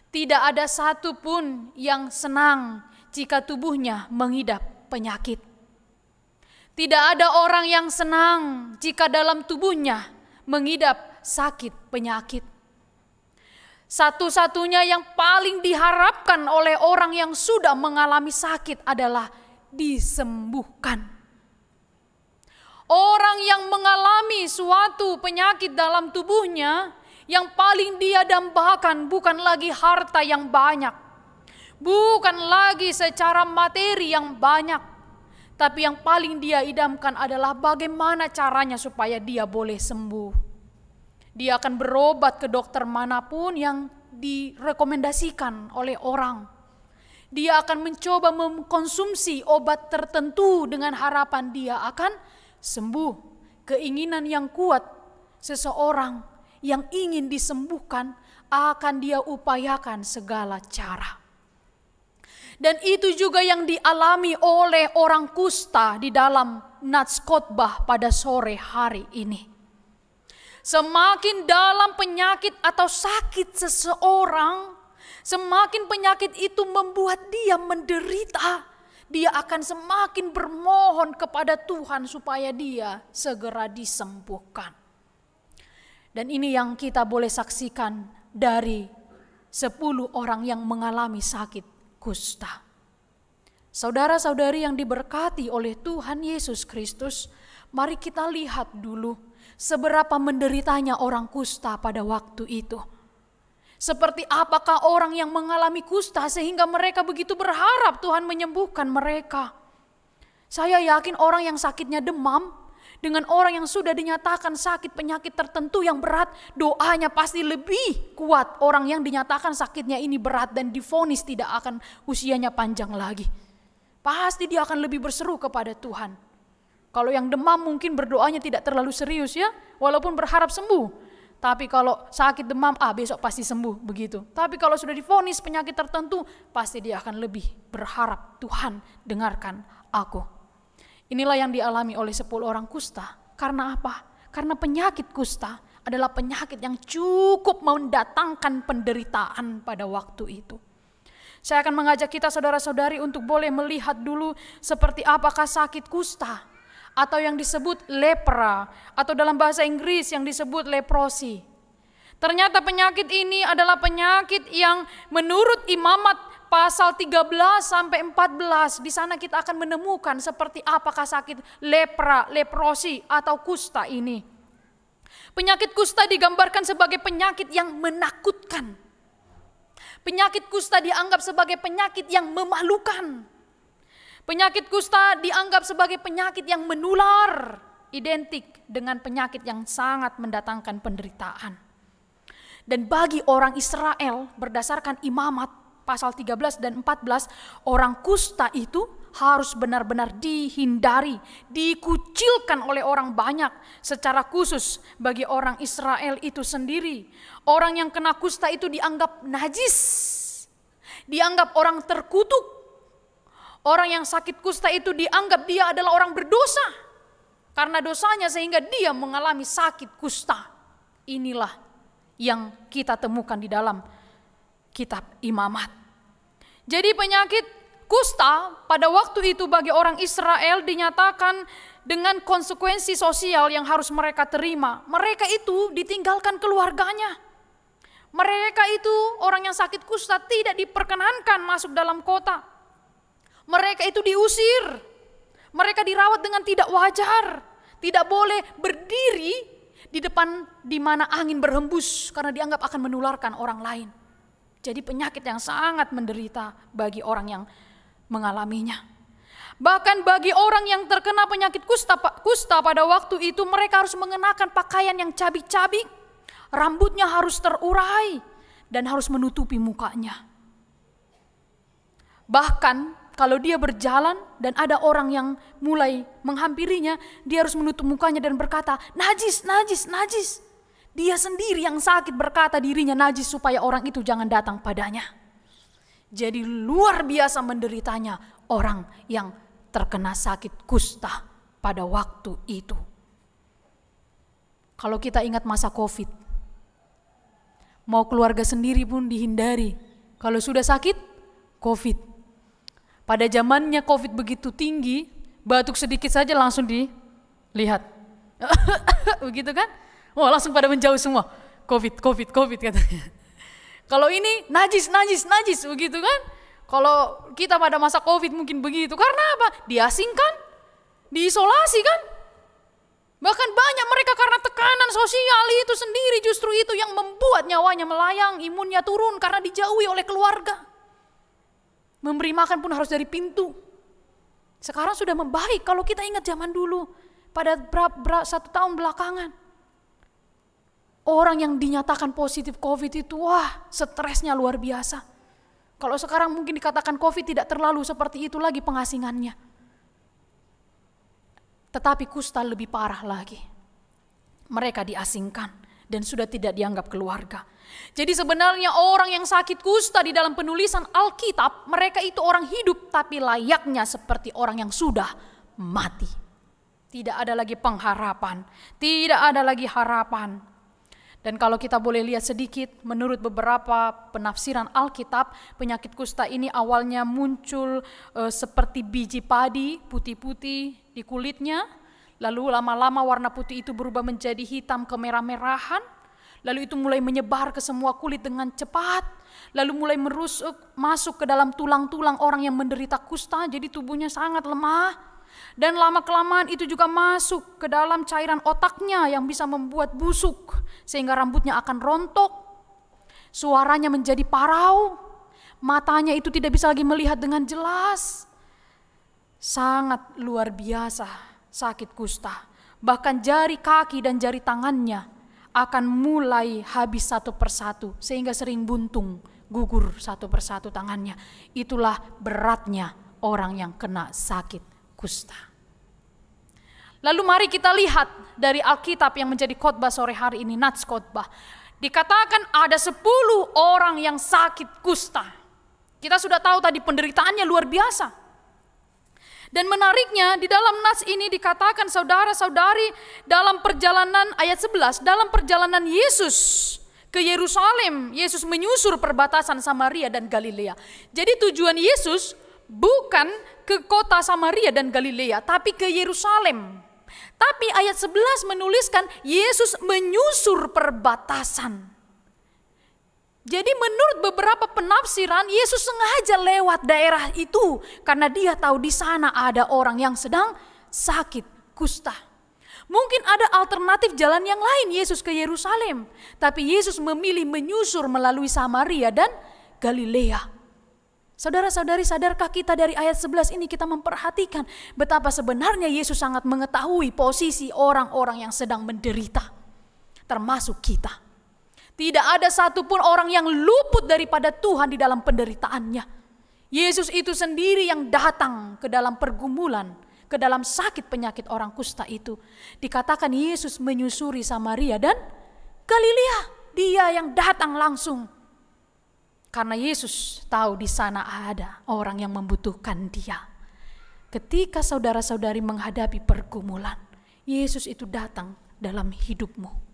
tidak ada satupun yang senang jika tubuhnya mengidap penyakit. Tidak ada orang yang senang jika dalam tubuhnya mengidap sakit penyakit. Satu-satunya yang paling diharapkan oleh orang yang sudah mengalami sakit adalah disembuhkan. Orang yang mengalami suatu penyakit dalam tubuhnya, yang paling dia dambakan bukan lagi harta yang banyak, bukan lagi secara materi yang banyak, tapi yang paling dia idamkan adalah bagaimana caranya supaya dia boleh sembuh. Dia akan berobat ke dokter manapun yang direkomendasikan oleh orang. Dia akan mencoba mengkonsumsi obat tertentu dengan harapan dia akan sembuh. Keinginan yang kuat seseorang yang ingin disembuhkan akan dia upayakan segala cara. Dan itu juga yang dialami oleh orang kusta di dalam nats khotbah pada sore hari ini. Semakin dalam penyakit atau sakit seseorang, semakin penyakit itu membuat dia menderita, dia akan semakin bermohon kepada Tuhan supaya dia segera disembuhkan. Dan ini yang kita boleh saksikan dari 10 orang yang mengalami sakit kusta. Saudara-saudari yang diberkati oleh Tuhan Yesus Kristus, mari kita lihat dulu seberapa menderitanya orang kusta pada waktu itu. Seperti apakah orang yang mengalami kusta sehingga mereka begitu berharap Tuhan menyembuhkan mereka. Saya yakin orang yang sakitnya demam dengan orang yang sudah dinyatakan sakit penyakit tertentu yang berat, doanya pasti lebih kuat orang yang dinyatakan sakitnya ini berat dan divonis tidak akan usianya panjang lagi. Pasti dia akan lebih berseru kepada Tuhan. Kalau yang demam mungkin berdoanya tidak terlalu serius ya, walaupun berharap sembuh. Tapi kalau sakit demam, besok pasti sembuh begitu. Tapi kalau sudah divonis penyakit tertentu, pasti dia akan lebih berharap, Tuhan dengarkan aku. Inilah yang dialami oleh 10 orang kusta. Karena apa? Karena penyakit kusta adalah penyakit yang cukup mendatangkan penderitaan pada waktu itu. Saya akan mengajak kita saudara-saudari untuk boleh melihat dulu seperti apakah sakit kusta atau yang disebut lepra atau dalam bahasa Inggris yang disebut leprosi. Ternyata penyakit ini adalah penyakit yang menurut Imamat pasal 13 sampai 14 di sana kita akan menemukan seperti apakah sakit lepra, leprosi atau kusta ini. Penyakit kusta digambarkan sebagai penyakit yang menakutkan. Penyakit kusta dianggap sebagai penyakit yang memalukan. Penyakit kusta dianggap sebagai penyakit yang menular, identik dengan penyakit yang sangat mendatangkan penderitaan. Dan bagi orang Israel berdasarkan Imamat pasal 13 dan 14, orang kusta itu harus benar-benar dihindari, dikucilkan oleh orang banyak. Secara khusus bagi orang Israel itu sendiri, orang yang kena kusta itu dianggap najis, dianggap orang terkutuk. Orang yang sakit kusta itu dianggap dia adalah orang berdosa karena dosanya sehingga dia mengalami sakit kusta. Inilah yang kita temukan di dalam kitab Imamat. Jadi penyakit kusta pada waktu itu bagi orang Israel dinyatakan dengan konsekuensi sosial yang harus mereka terima. Mereka itu ditinggalkan keluarganya. Mereka itu orang yang sakit kusta tidak diperkenankan masuk dalam kota. Mereka itu diusir. Mereka dirawat dengan tidak wajar. Tidak boleh berdiri di depan di mana angin berhembus karena dianggap akan menularkan orang lain. Jadi penyakit yang sangat menderita bagi orang yang mengalaminya. Bahkan bagi orang yang terkena penyakit kusta pada waktu itu mereka harus mengenakan pakaian yang cabik-cabik. Rambutnya harus terurai dan harus menutupi mukanya. Bahkan kalau dia berjalan dan ada orang yang mulai menghampirinya, dia harus menutup mukanya dan berkata, najis, najis, najis. Dia sendiri yang sakit berkata dirinya najis supaya orang itu jangan datang padanya. Jadi luar biasa menderitanya orang yang terkena sakit kusta pada waktu itu. Kalau kita ingat masa COVID, mau keluarga sendiri pun dihindari. Kalau sudah sakit, COVID. Pada zamannya COVID begitu tinggi, batuk sedikit saja langsung dilihat. Begitu kan? Wah, langsung pada menjauh semua. COVID katanya. Kalau ini najis, begitu kan? Kalau kita pada masa COVID mungkin begitu. Karena apa? Diasingkan, diisolasi kan? Bahkan banyak mereka karena tekanan sosial itu sendiri justru itu yang membuat nyawanya melayang, imunnya turun karena dijauhi oleh keluarga. Memberi makan pun harus dari pintu. Sekarang sudah membaik kalau kita ingat zaman dulu. Pada 1 tahun belakangan. Orang yang dinyatakan positif COVID itu, wah stresnya luar biasa. Kalau sekarang mungkin dikatakan COVID tidak terlalu seperti itu lagi pengasingannya. Tetapi kusta lebih parah lagi. Mereka diasingkan dan sudah tidak dianggap keluarga. Jadi sebenarnya orang yang sakit kusta di dalam penulisan Alkitab, mereka itu orang hidup tapi layaknya seperti orang yang sudah mati. Tidak ada lagi pengharapan, tidak ada lagi harapan. Dan kalau kita boleh lihat sedikit, menurut beberapa penafsiran Alkitab, penyakit kusta ini awalnya muncul seperti biji padi putih-putih di kulitnya. Lalu lama-lama warna putih itu berubah menjadi hitam kemerah-merahan. Lalu itu mulai menyebar ke semua kulit dengan cepat. Lalu mulai masuk ke dalam tulang-tulang orang yang menderita kusta. Jadi tubuhnya sangat lemah. Dan lama-kelamaan itu juga masuk ke dalam cairan otaknya yang bisa membuat busuk. Sehingga rambutnya akan rontok. Suaranya menjadi parau. Matanya itu tidak bisa lagi melihat dengan jelas. Sangat luar biasa sakit kusta. Bahkan jari kaki dan jari tangannya akan mulai habis satu persatu. Sehingga sering buntung, gugur satu persatu tangannya. Itulah beratnya orang yang kena sakit kusta. Lalu mari kita lihat dari Alkitab yang menjadi khotbah sore hari ini, Nats khotbah. Dikatakan ada 10 orang yang sakit kusta. Kita sudah tahu tadi penderitaannya luar biasa. Dan menariknya di dalam Nats ini dikatakan saudara-saudari dalam perjalanan ayat 11, dalam perjalanan Yesus ke Yerusalem, Yesus menyusur perbatasan Samaria dan Galilea. Jadi tujuan Yesus bukan ke kota Samaria dan Galilea, tapi ke Yerusalem. Tapi ayat 11 menuliskan Yesus menyusur perbatasan. Jadi menurut beberapa penafsiran, Yesus sengaja lewat daerah itu karena dia tahu di sana ada orang yang sedang sakit kusta. Mungkin ada alternatif jalan yang lain Yesus ke Yerusalem, tapi Yesus memilih menyusur melalui Samaria dan Galilea. Saudara-saudari, sadarkah kita dari ayat 11 ini kita memperhatikan betapa sebenarnya Yesus sangat mengetahui posisi orang-orang yang sedang menderita, termasuk kita. Tidak ada satupun orang yang luput daripada Tuhan di dalam penderitaannya. Yesus itu sendiri yang datang ke dalam pergumulan, ke dalam sakit penyakit orang kusta itu. Dikatakan Yesus menyusuri Samaria dan Galilea. Dia yang datang langsung. Karena Yesus tahu di sana ada orang yang membutuhkan dia. Ketika saudara-saudari menghadapi pergumulan, Yesus itu datang dalam hidupmu.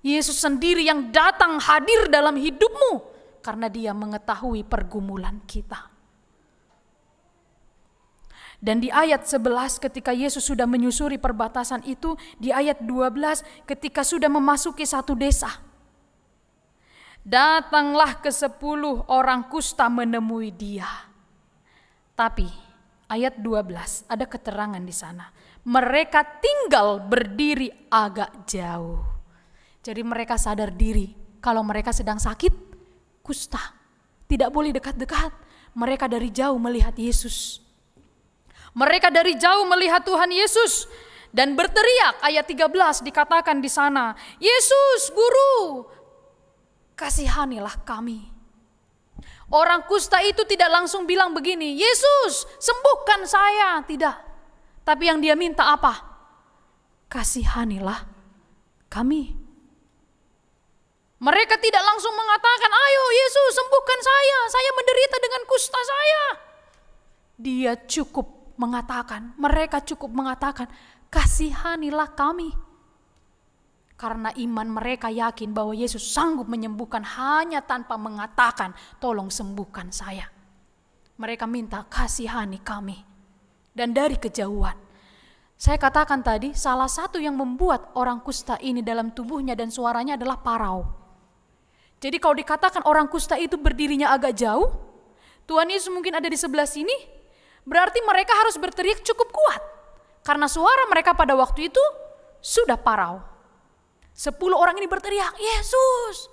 Yesus sendiri yang datang hadir dalam hidupmu karena dia mengetahui pergumulan kita. Dan di ayat 11 ketika Yesus sudah menyusuri perbatasan itu, di ayat 12 ketika sudah memasuki satu desa, datanglah ke-10 orang kusta menemui dia. Tapi ayat 12 ada keterangan di sana. Mereka tinggal berdiri agak jauh. Jadi mereka sadar diri kalau mereka sedang sakit kusta. Tidak boleh dekat-dekat. Mereka dari jauh melihat Yesus. Mereka dari jauh melihat Tuhan Yesus. Dan berteriak, ayat 13 dikatakan di sana, Yesus, Guru, kasihanilah kami. Orang kusta itu tidak langsung bilang begini, Yesus, sembuhkan saya. Tidak. Tapi yang dia minta apa? Kasihanilah kami. Mereka tidak langsung mengatakan, ayo Yesus sembuhkan saya menderita dengan kusta saya. Dia cukup mengatakan, mereka cukup mengatakan, kasihanilah kami. Karena iman mereka yakin bahwa Yesus sanggup menyembuhkan hanya tanpa mengatakan, tolong sembuhkan saya. Mereka minta, kasihani kami. Dan dari kejauhan. Saya katakan tadi, salah satu yang membuat orang kusta ini dalam tubuhnya dan suaranya adalah parau. Jadi kalau dikatakan orang kusta itu berdirinya agak jauh, Tuhan Yesus mungkin ada di sebelah sini, berarti mereka harus berteriak cukup kuat. Karena suara mereka pada waktu itu sudah parau. 10 orang ini berteriak, Yesus.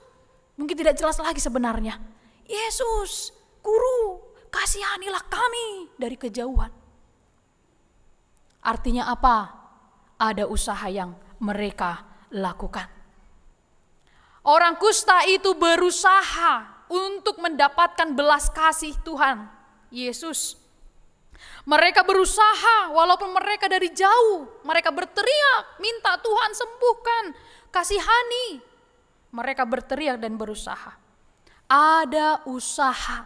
Mungkin tidak jelas lagi sebenarnya. Yesus, Guru, kasihanilah kami dari kejauhan. Artinya apa? Ada usaha yang mereka lakukan. Orang kusta itu berusaha untuk mendapatkan belas kasih Tuhan Yesus. Mereka berusaha walaupun mereka dari jauh. Mereka berteriak, minta Tuhan sembuhkan, kasihani. Mereka berteriak dan berusaha. Ada usaha.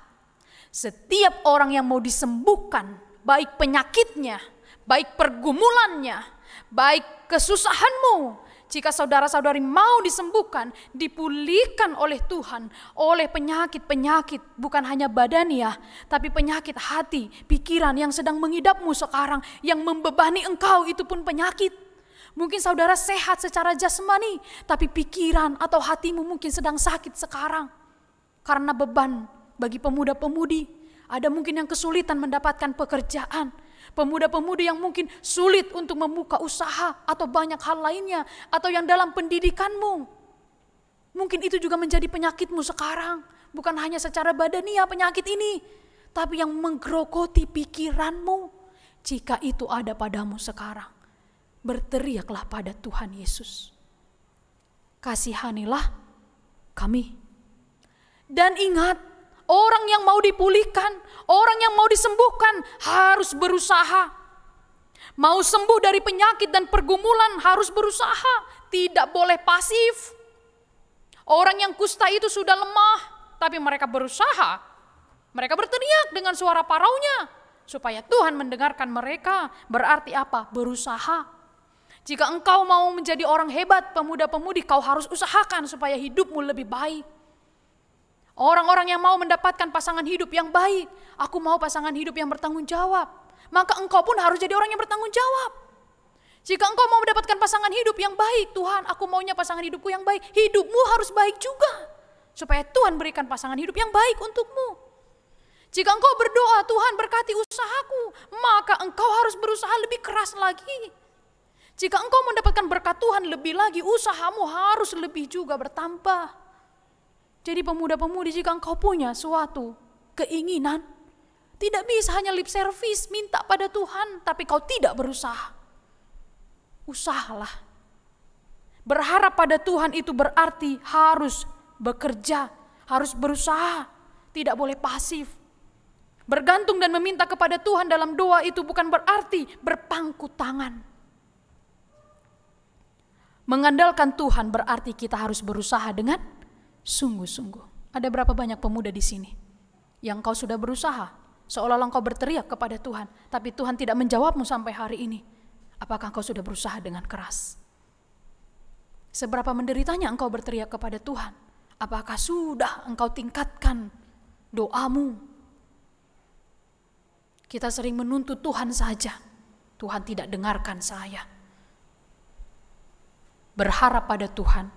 Setiap orang yang mau disembuhkan, baik penyakitnya, baik pergumulannya, baik kesusahanmu, jika saudara-saudari mau disembuhkan, dipulihkan oleh Tuhan, oleh penyakit-penyakit, bukan hanya badaniah, tapi penyakit hati, pikiran yang sedang mengidapmu sekarang, yang membebani engkau itu pun penyakit. Mungkin saudara sehat secara jasmani, tapi pikiran atau hatimu mungkin sedang sakit sekarang. Karena beban bagi pemuda-pemudi. Ada mungkin yang kesulitan mendapatkan pekerjaan. Pemuda-pemudi yang mungkin sulit untuk membuka usaha atau banyak hal lainnya. Atau yang dalam pendidikanmu. Mungkin itu juga menjadi penyakitmu sekarang. Bukan hanya secara badania penyakit ini. Tapi yang menggerogoti pikiranmu. Jika itu ada padamu sekarang. Berteriaklah pada Tuhan Yesus. Kasihanilah kami. Dan ingat, orang yang mau dipulihkan, orang yang mau disembuhkan harus berusaha. Mau sembuh dari penyakit dan pergumulan harus berusaha. Tidak boleh pasif. Orang yang kusta itu sudah lemah, tapi mereka berusaha. Mereka berteriak dengan suara paraunya. Supaya Tuhan mendengarkan mereka. Berarti apa? Berusaha. Jika engkau mau menjadi orang hebat, pemuda-pemudi, kau harus usahakan supaya hidupmu lebih baik. Orang-orang yang mau mendapatkan pasangan hidup yang baik, aku mau pasangan hidup yang bertanggung jawab. Maka engkau pun harus jadi orang yang bertanggung jawab. Jika engkau mau mendapatkan pasangan hidup yang baik, Tuhan, aku maunya pasangan hidupku yang baik. Hidupmu harus baik juga. Supaya Tuhan berikan pasangan hidup yang baik untukmu. Jika engkau berdoa, Tuhan berkati usahaku, maka engkau harus berusaha lebih keras lagi. Jika engkau mendapatkan berkat Tuhan lebih lagi, usahamu harus lebih juga bertambah. Jadi pemuda-pemudi, jika engkau punya suatu keinginan, tidak bisa hanya lip service, minta pada Tuhan, tapi kau tidak berusaha. Usahalah. Berharap pada Tuhan itu berarti harus bekerja, harus berusaha, tidak boleh pasif. Bergantung dan meminta kepada Tuhan dalam doa itu bukan berarti berpangku tangan. Mengandalkan Tuhan berarti kita harus berusaha dengan sungguh-sungguh. Ada berapa banyak pemuda di sini yang kau sudah berusaha, seolah-olah kau berteriak kepada Tuhan, tapi Tuhan tidak menjawabmu sampai hari ini. Apakah kau sudah berusaha dengan keras? Seberapa menderitanya engkau berteriak kepada Tuhan? Apakah sudah engkau tingkatkan doamu? Kita sering menuntut Tuhan saja. Tuhan tidak dengarkan saya. Berharap pada Tuhan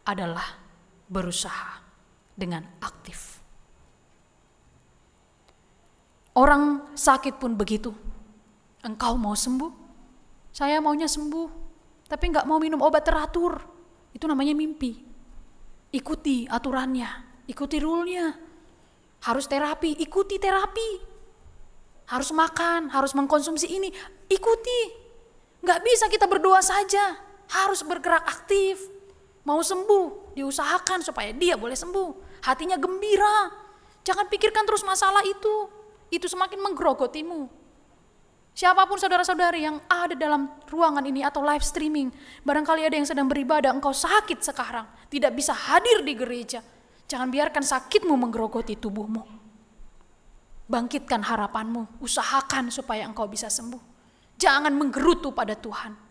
adalah berusaha dengan aktif. Orang sakit pun begitu. Engkau mau sembuh? Saya maunya sembuh, tapi enggak mau minum obat teratur. Itu namanya mimpi. Ikuti aturannya, ikuti rule-nya. Harus terapi, ikuti terapi. Harus makan, harus mengkonsumsi ini, ikuti. Enggak bisa kita berdoa saja. Harus bergerak aktif. Mau sembuh, diusahakan supaya dia boleh sembuh. Hatinya gembira. Jangan pikirkan terus masalah itu. Itu semakin menggerogotimu. Siapapun saudara-saudari yang ada dalam ruangan ini atau live streaming. Barangkali ada yang sedang beribadah, engkau sakit sekarang. Tidak bisa hadir di gereja. Jangan biarkan sakitmu menggerogoti tubuhmu. Bangkitkan harapanmu. Usahakan supaya engkau bisa sembuh. Jangan menggerutu pada Tuhan.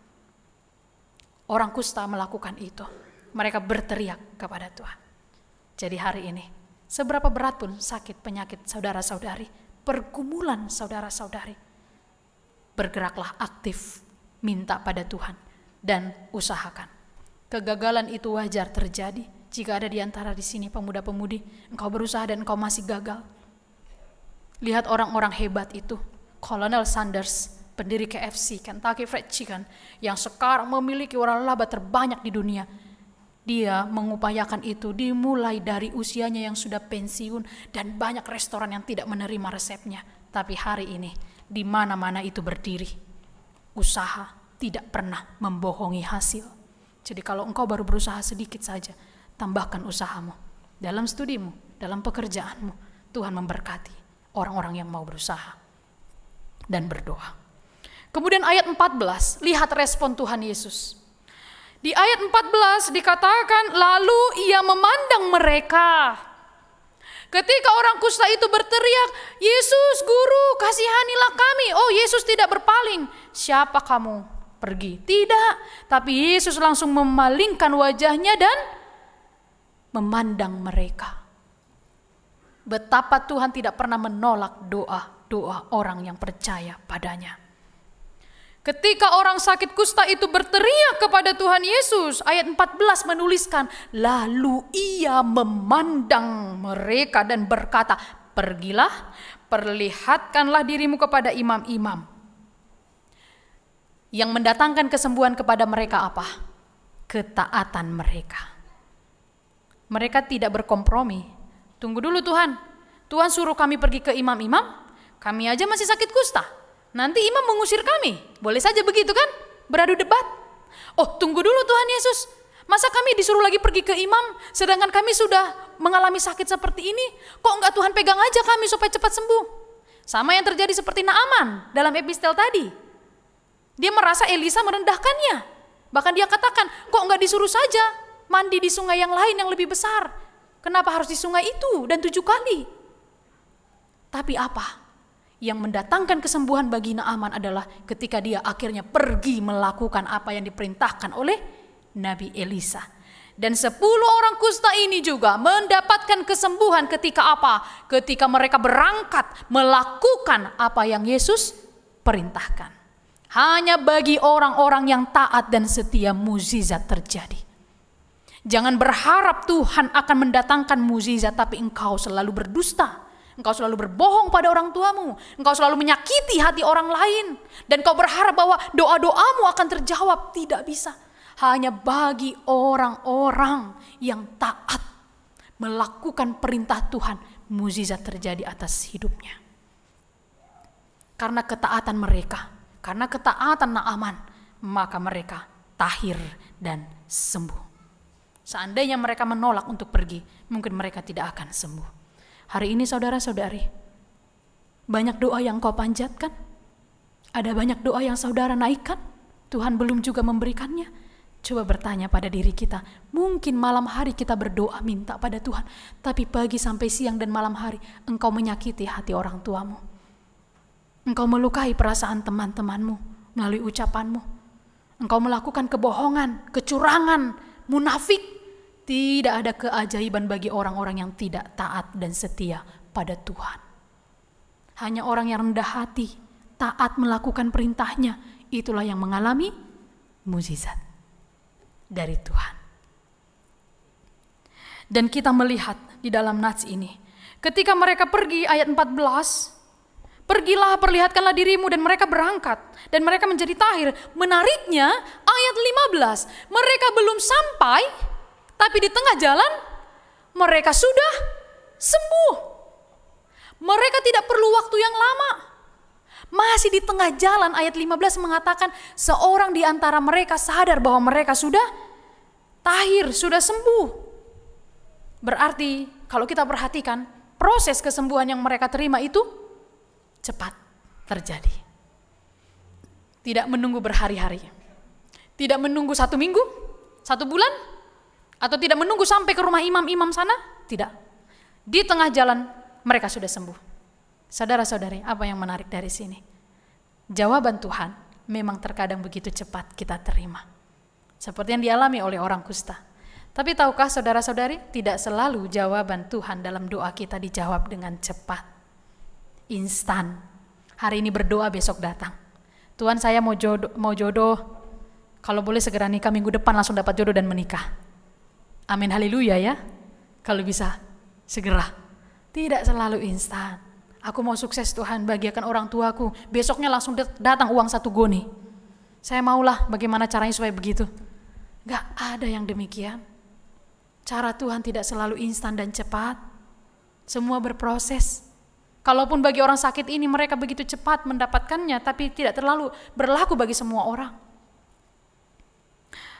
Orang kusta melakukan itu. Mereka berteriak kepada Tuhan. Jadi hari ini, seberapa berat pun sakit penyakit saudara-saudari, pergumulan saudara-saudari, bergeraklah aktif, minta pada Tuhan, dan usahakan. Kegagalan itu wajar terjadi. Jika ada di antara di sini pemuda-pemudi, engkau berusaha dan engkau masih gagal. Lihat orang-orang hebat itu, Colonel Sanders, pendiri KFC, Kentucky Fried Chicken, yang sekarang memiliki waralaba terbanyak di dunia. Dia mengupayakan itu dimulai dari usianya yang sudah pensiun dan banyak restoran yang tidak menerima resepnya. Tapi hari ini, di mana-mana itu berdiri. Usaha tidak pernah membohongi hasil. Jadi kalau engkau baru berusaha sedikit saja, tambahkan usahamu. Dalam studimu, dalam pekerjaanmu, Tuhan memberkati orang-orang yang mau berusaha dan berdoa. Kemudian ayat 14, lihat respon Tuhan Yesus. Di ayat 14 dikatakan, lalu ia memandang mereka. Ketika orang kusta itu berteriak, Yesus, Guru, kasihanilah kami. Oh, Yesus tidak berpaling. Siapa kamu? Pergi. Tidak, tapi Yesus langsung memalingkan wajahnya dan memandang mereka. Betapa Tuhan tidak pernah menolak doa-doa orang yang percaya padanya. Ketika orang sakit kusta itu berteriak kepada Tuhan Yesus, ayat 14 menuliskan, lalu ia memandang mereka dan berkata, pergilah, perlihatkanlah dirimu kepada imam-imam. Yang mendatangkan kesembuhan kepada mereka apa? Ketaatan mereka. Mereka tidak berkompromi. Tunggu dulu Tuhan, Tuhan suruh kami pergi ke imam-imam, kami aja masih sakit kusta. Nanti imam mengusir kami, boleh saja begitu kan? Beradu debat. Oh tunggu dulu Tuhan Yesus, masa kami disuruh lagi pergi ke imam, sedangkan kami sudah mengalami sakit seperti ini? Kok enggak Tuhan pegang aja kami supaya cepat sembuh? Sama yang terjadi seperti Naaman dalam epistel tadi. Dia merasa Elisa merendahkannya. Bahkan dia katakan, kok enggak disuruh saja mandi di sungai yang lain yang lebih besar? Kenapa harus di sungai itu dan 7 kali? Tapi apa? Yang mendatangkan kesembuhan bagi Naaman adalah ketika dia akhirnya pergi melakukan apa yang diperintahkan oleh Nabi Elisa. Dan 10 orang kusta ini juga mendapatkan kesembuhan ketika apa? Ketika mereka berangkat melakukan apa yang Yesus perintahkan. Hanya bagi orang-orang yang taat dan setia mukjizat terjadi. Jangan berharap Tuhan akan mendatangkan mukjizat tapi engkau selalu berdusta. Engkau selalu berbohong pada orang tuamu. Engkau selalu menyakiti hati orang lain. Dan kau berharap bahwa doa-doamu akan terjawab. Tidak bisa. Hanya bagi orang-orang yang taat melakukan perintah Tuhan, mukjizat terjadi atas hidupnya. Karena ketaatan mereka, karena ketaatan Naaman, maka mereka tahir dan sembuh. Seandainya mereka menolak untuk pergi, mungkin mereka tidak akan sembuh. Hari ini saudara-saudari, banyak doa yang kau panjatkan, ada banyak doa yang saudara naikkan, Tuhan belum juga memberikannya. Coba bertanya pada diri kita, mungkin malam hari kita berdoa minta pada Tuhan, tapi pagi sampai siang dan malam hari engkau menyakiti hati orang tuamu. Engkau melukai perasaan teman-temanmu melalui ucapanmu. Engkau melakukan kebohongan, kecurangan, munafik. Tidak ada keajaiban bagi orang-orang yang tidak taat dan setia pada Tuhan. Hanya orang yang rendah hati, taat melakukan perintahnya, itulah yang mengalami mukjizat dari Tuhan. Dan kita melihat di dalam nats ini, ketika mereka pergi ayat 14, pergilah perlihatkanlah dirimu, dan mereka berangkat dan mereka menjadi tahir. Menariknya ayat 15, mereka belum sampai tapi di tengah jalan mereka sudah sembuh. Mereka tidak perlu waktu yang lama. Masih di tengah jalan ayat 15 mengatakan seorang di antara mereka sadar bahwa mereka sudah tahir, sudah sembuh. Berarti kalau kita perhatikan proses kesembuhan yang mereka terima itu cepat terjadi. Tidak menunggu berhari-hari. Tidak menunggu 1 minggu, 1 bulan, atau tidak menunggu sampai ke rumah imam-imam sana. Tidak. Di tengah jalan mereka sudah sembuh. Saudara-saudari, apa yang menarik dari sini? Jawaban Tuhan memang terkadang begitu cepat kita terima. Seperti yang dialami oleh orang kusta. Tapi tahukah saudara-saudari, tidak selalu jawaban Tuhan dalam doa kita dijawab dengan cepat. Instan. Hari ini berdoa, besok datang. Tuhan, saya mau jodoh. Kalau boleh segera nikah, minggu depan langsung dapat jodoh dan menikah. Amin, haleluya ya. Kalau bisa segera. Tidak selalu instan. Aku mau sukses Tuhan, bahagiakan orang tuaku. Besoknya langsung datang uang 1 goni. Saya maulah, bagaimana caranya supaya begitu. Gak ada yang demikian. Cara Tuhan tidak selalu instan dan cepat. Semua berproses. Kalaupun bagi orang sakit ini mereka begitu cepat mendapatkannya, tapi tidak terlalu berlaku bagi semua orang.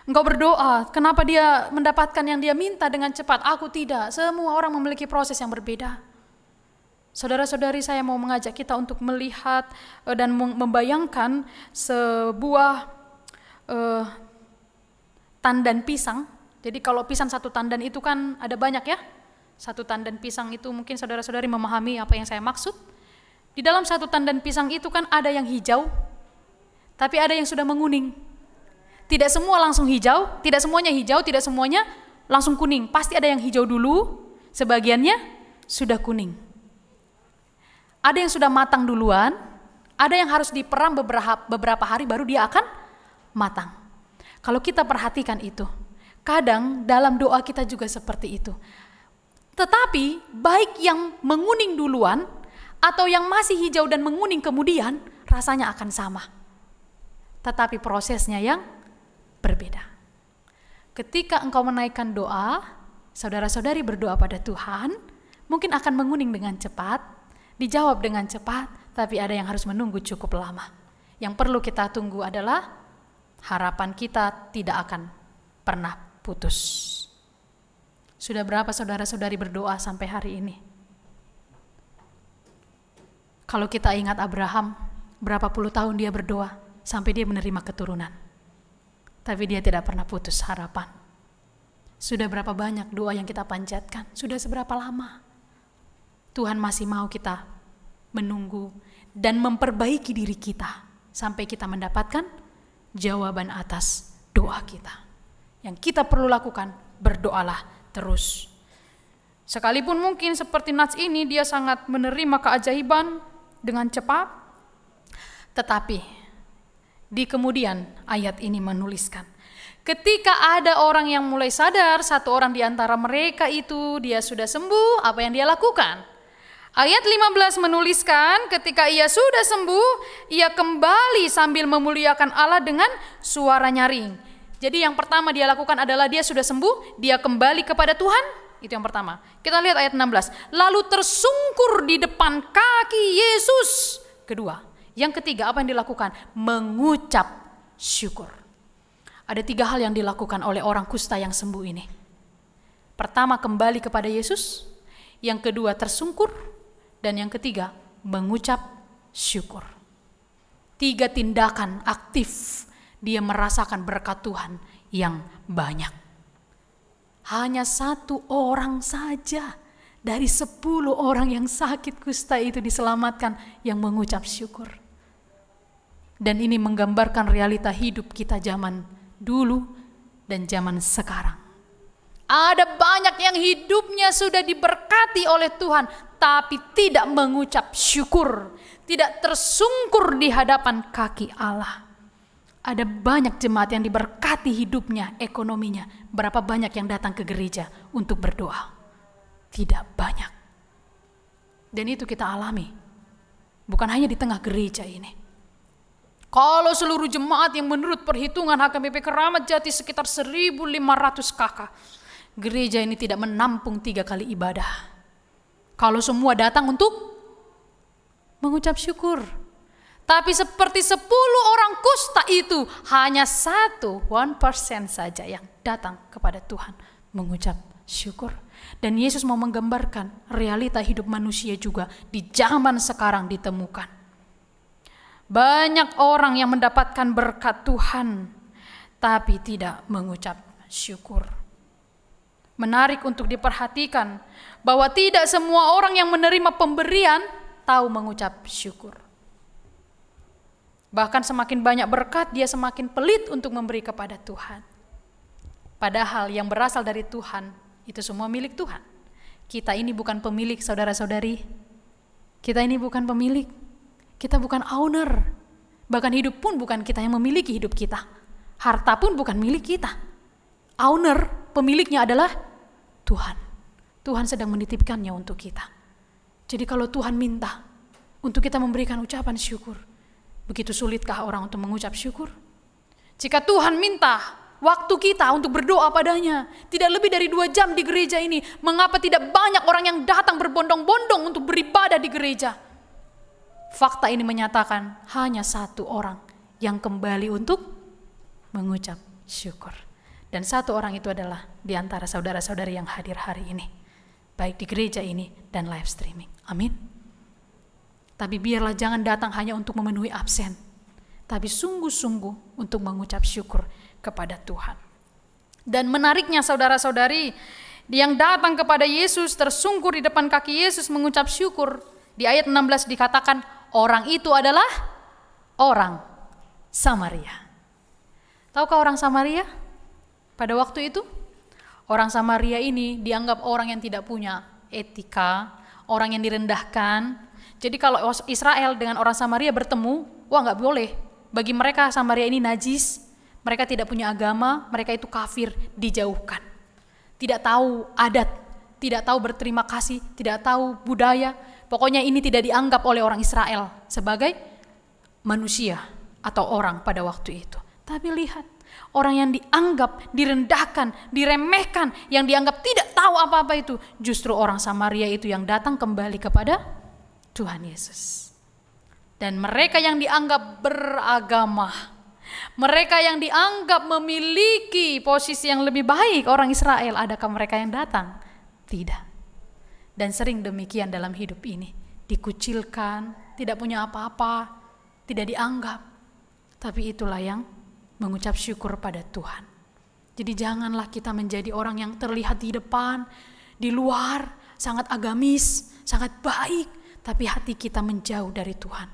Engkau berdoa, kenapa dia mendapatkan yang dia minta dengan cepat? Aku tidak. Semua orang memiliki proses yang berbeda. Saudara-saudari, saya mau mengajak kita untuk melihat dan membayangkan sebuah tandan pisang. Jadi kalau pisang 1 tandan itu kan ada banyak ya. 1 tandan pisang itu mungkin saudara-saudari memahami apa yang saya maksud. Di dalam 1 tandan pisang itu kan ada yang hijau, tapi ada yang sudah menguning. Tidak semua langsung hijau, tidak semuanya hijau, tidak semuanya langsung kuning. Pasti ada yang hijau dulu, sebagiannya sudah kuning. Ada yang sudah matang duluan, Ada yang harus diperam beberapa hari baru dia akan matang. Kalau kita perhatikan itu, kadang dalam doa kita juga seperti itu. Tetapi baik yang menguning duluan atau yang masih hijau dan menguning kemudian, rasanya akan sama. Tetapi prosesnya yang berbeda. Ketika engkau menaikkan doa, saudara-saudari berdoa pada Tuhan, mungkin akan menguning dengan cepat, dijawab dengan cepat, tapi ada yang harus menunggu cukup lama. Yang perlu kita tunggu adalah harapan kita tidak akan pernah putus. Sudah berapa saudara-saudari berdoa sampai hari ini? Kalau kita ingat Abraham, berapa puluh tahun dia berdoa sampai dia menerima keturunan. Tapi dia tidak pernah putus harapan. Sudah berapa banyak doa yang kita panjatkan? Sudah seberapa lama? Tuhan masih mau kita menunggu dan memperbaiki diri kita sampai kita mendapatkan jawaban atas doa kita. Yang kita perlu lakukan, berdoalah terus. Sekalipun mungkin seperti Nats ini dia sangat menerima keajaiban dengan cepat, tetapi di kemudian ayat ini menuliskan, ketika ada orang yang mulai sadar, satu orang di antara mereka itu dia sudah sembuh, apa yang dia lakukan? Ayat 15 menuliskan, ketika ia sudah sembuh, ia kembali sambil memuliakan Allah dengan suara nyaring. Jadi yang pertama dia lakukan adalah dia sudah sembuh, dia kembali kepada Tuhan. Itu yang pertama. Kita lihat ayat 16. Lalu tersungkur di depan kaki Yesus. Kedua. Yang ketiga, apa yang dilakukan? Mengucap syukur. Ada 3 hal yang dilakukan oleh orang kusta yang sembuh ini. Pertama, kembali kepada Yesus. Yang kedua, tersungkur. Dan yang ketiga, mengucap syukur. 3 tindakan aktif. Dia merasakan berkat Tuhan yang banyak. Hanya 1 orang saja dari 10 orang yang sakit kusta itu diselamatkan yang mengucap syukur. Dan ini menggambarkan realita hidup kita zaman dulu dan zaman sekarang. Ada banyak yang hidupnya sudah diberkati oleh Tuhan, tapi tidak mengucap syukur, tidak tersungkur di hadapan kaki Allah. Ada banyak jemaat yang diberkati hidupnya, ekonominya. Berapa banyak yang datang ke gereja untuk berdoa? Tidak banyak. Dan itu kita alami. Bukan hanya di tengah gereja ini. Kalau seluruh jemaat yang menurut perhitungan HKBP Keramat Jati sekitar 1.500 kakak, gereja ini tidak menampung 3 kali ibadah. Kalau semua datang untuk mengucap syukur. Tapi seperti 10 orang kusta itu, hanya 1% saja yang datang kepada Tuhan mengucap syukur. Dan Yesus mau menggambarkan realita hidup manusia juga di zaman sekarang ditemukan. Banyak orang yang mendapatkan berkat Tuhan, tapi tidak mengucap syukur. Menarik untuk diperhatikan bahwa tidak semua orang yang menerima pemberian tahu mengucap syukur. Bahkan semakin banyak berkat, dia semakin pelit untuk memberi kepada Tuhan. Padahal yang berasal dari Tuhan, itu semua milik Tuhan. Kita ini bukan pemilik, saudara-saudari. Kita ini bukan pemilik. Kita bukan owner. Bahkan hidup pun bukan kita yang memiliki hidup kita. Harta pun bukan milik kita. Owner, pemiliknya adalah Tuhan. Tuhan sedang menitipkannya untuk kita. Jadi kalau Tuhan minta untuk kita memberikan ucapan syukur, begitu sulitkah orang untuk mengucap syukur? Jika Tuhan minta waktu kita untuk berdoa padanya, tidak lebih dari 2 jam di gereja ini, mengapa tidak banyak orang yang datang berbondong-bondong untuk beribadah di gereja? Fakta ini menyatakan hanya 1 orang yang kembali untuk mengucap syukur. Dan 1 orang itu adalah di antara saudara-saudari yang hadir hari ini, baik di gereja ini dan live streaming. Amin. Tapi biarlah jangan datang hanya untuk memenuhi absen, tapi sungguh-sungguh untuk mengucap syukur kepada Tuhan. Dan menariknya saudara-saudari, yang datang kepada Yesus tersungkur di depan kaki Yesus mengucap syukur. Di ayat 16 dikatakan orang itu adalah orang Samaria. Tahukah orang Samaria? Pada waktu itu, orang Samaria ini dianggap orang yang tidak punya etika, orang yang direndahkan. Jadi kalau Israel dengan orang Samaria bertemu, wah nggak boleh. Bagi mereka Samaria ini najis, mereka tidak punya agama, mereka itu kafir, dijauhkan. Tidak tahu adat, tidak tahu berterima kasih, tidak tahu budaya. Pokoknya ini tidak dianggap oleh orang Israel sebagai manusia atau orang pada waktu itu. Tapi lihat, orang yang dianggap direndahkan, diremehkan, yang dianggap tidak tahu apa-apa itu, justru orang Samaria itu yang datang kembali kepada Tuhan Yesus. Dan mereka yang dianggap beragama, mereka yang dianggap memiliki posisi yang lebih baik orang Israel, adakah mereka yang datang? Tidak. Dan sering demikian dalam hidup ini, dikucilkan, tidak punya apa-apa, tidak dianggap. Tapi itulah yang mengucap syukur pada Tuhan. Jadi janganlah kita menjadi orang yang terlihat di depan, di luar, sangat agamis, sangat baik, tapi hati kita menjauh dari Tuhan.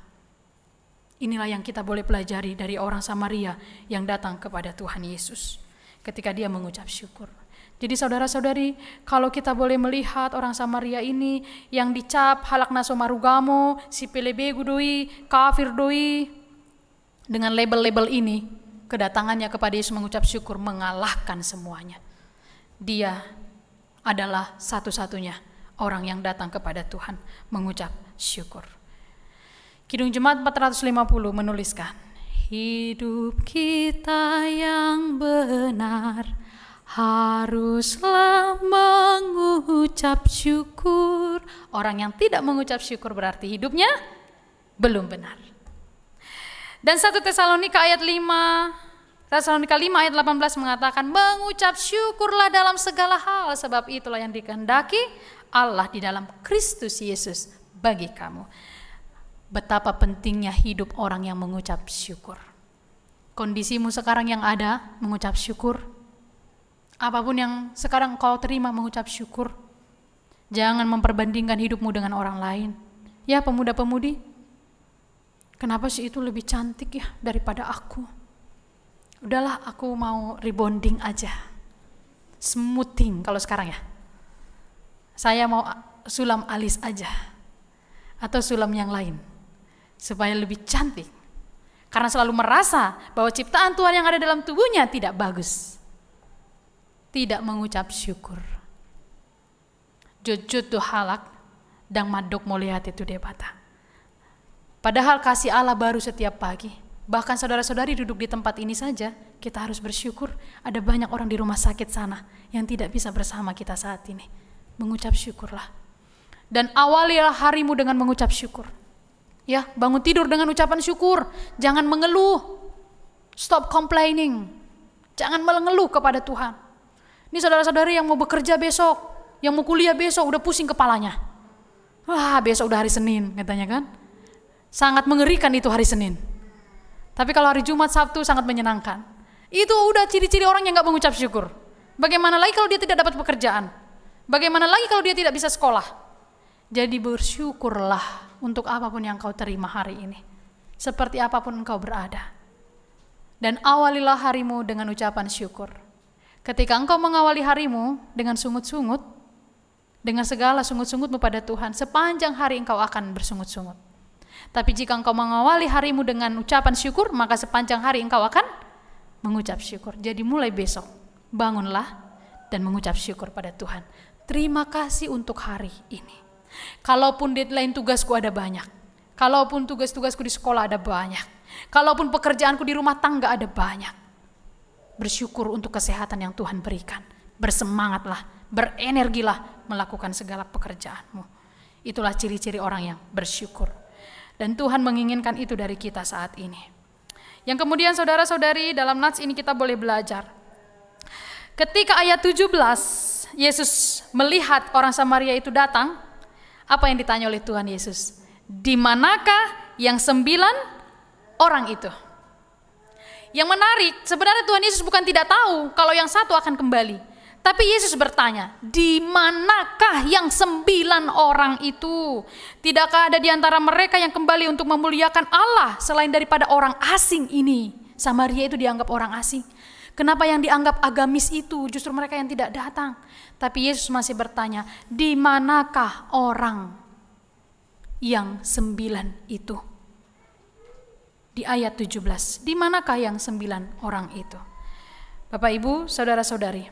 Inilah yang kita boleh pelajari dari orang Samaria yang datang kepada Tuhan Yesus ketika dia mengucap syukur. Jadi saudara-saudari, kalau kita boleh melihat orang Samaria ini yang dicap halak naso marugamo, si pelebegu doi, kafir doi, dengan label-label ini, kedatangannya kepada Yesus mengucap syukur mengalahkan semuanya. Dia adalah satu-satunya orang yang datang kepada Tuhan mengucap syukur. Kidung Jemaat 450 menuliskan, hidup kita yang benar haruslah mengucap syukur. Orang yang tidak mengucap syukur berarti hidupnya belum benar. Dan 1 Tesalonika ayat 5 ayat 18 mengatakan, mengucap syukurlah dalam segala hal, sebab itulah yang dikehendaki Allah di dalam Kristus Yesus bagi kamu. Betapa pentingnya hidup orang yang mengucap syukur. Kondisimu sekarang yang ada, mengucap syukur. Apapun yang sekarang kau terima, mengucap syukur. Jangan memperbandingkan hidupmu dengan orang lain. Ya pemuda-pemudi, kenapa sih itu lebih cantik ya daripada aku? Udahlah, aku mau rebonding aja. Smoothing kalau sekarang ya. Saya mau sulam alis aja. Atau sulam yang lain. Supaya lebih cantik. Karena selalu merasa bahwa ciptaan Tuhan yang ada dalam tubuhnya tidak bagus. Tidak mengucap syukur. Jujut tuh halak dan madok melihat itu debata. Padahal kasih Allah baru setiap pagi. Bahkan saudara-saudari duduk di tempat ini saja, kita harus bersyukur. Ada banyak orang di rumah sakit sana yang tidak bisa bersama kita saat ini. Mengucap syukurlah. Dan awalilah harimu dengan mengucap syukur. Ya, bangun tidur dengan ucapan syukur. Jangan mengeluh. Stop complaining. Jangan mengeluh kepada Tuhan. Ini saudara-saudari yang mau bekerja besok, yang mau kuliah besok, udah pusing kepalanya. Wah, besok udah hari Senin, katanya kan. Sangat mengerikan itu hari Senin. Tapi kalau hari Jumat, Sabtu sangat menyenangkan. Itu udah ciri-ciri orang yang gak mengucap syukur. Bagaimana lagi kalau dia tidak dapat pekerjaan? Bagaimana lagi kalau dia tidak bisa sekolah? Jadi bersyukurlah untuk apapun yang kau terima hari ini. Seperti apapun engkau berada. Dan awalilah harimu dengan ucapan syukur. Ketika engkau mengawali harimu dengan sungut-sungut, dengan segala sungut-sungutmu pada Tuhan, sepanjang hari engkau akan bersungut-sungut. Tapi jika engkau mengawali harimu dengan ucapan syukur, maka sepanjang hari engkau akan mengucap syukur. Jadi mulai besok, bangunlah dan mengucap syukur pada Tuhan. Terima kasih untuk hari ini. Kalaupun deadline tugasku ada banyak, kalaupun tugas-tugasku di sekolah ada banyak, kalaupun pekerjaanku di rumah tangga ada banyak, bersyukur untuk kesehatan yang Tuhan berikan. Bersemangatlah, berenergilah melakukan segala pekerjaanmu. Itulah ciri-ciri orang yang bersyukur. Dan Tuhan menginginkan itu dari kita saat ini. Yang kemudian saudara-saudari, dalam nats ini kita boleh belajar. Ketika ayat 17, Yesus melihat orang Samaria itu datang, apa yang ditanya oleh Tuhan Yesus? Di manakah yang 9 orang itu? Yang menarik, sebenarnya Tuhan Yesus bukan tidak tahu kalau yang satu akan kembali. Tapi Yesus bertanya, di manakah yang 9 orang itu? Tidakkah ada di antara mereka yang kembali untuk memuliakan Allah selain daripada orang asing ini? Samaria itu dianggap orang asing. Kenapa yang dianggap agamis itu justru mereka yang tidak datang? Tapi Yesus masih bertanya, di manakah orang yang 9 itu? Di ayat 17, di manakah yang 9 orang itu? Bapak, Ibu, saudara-saudari,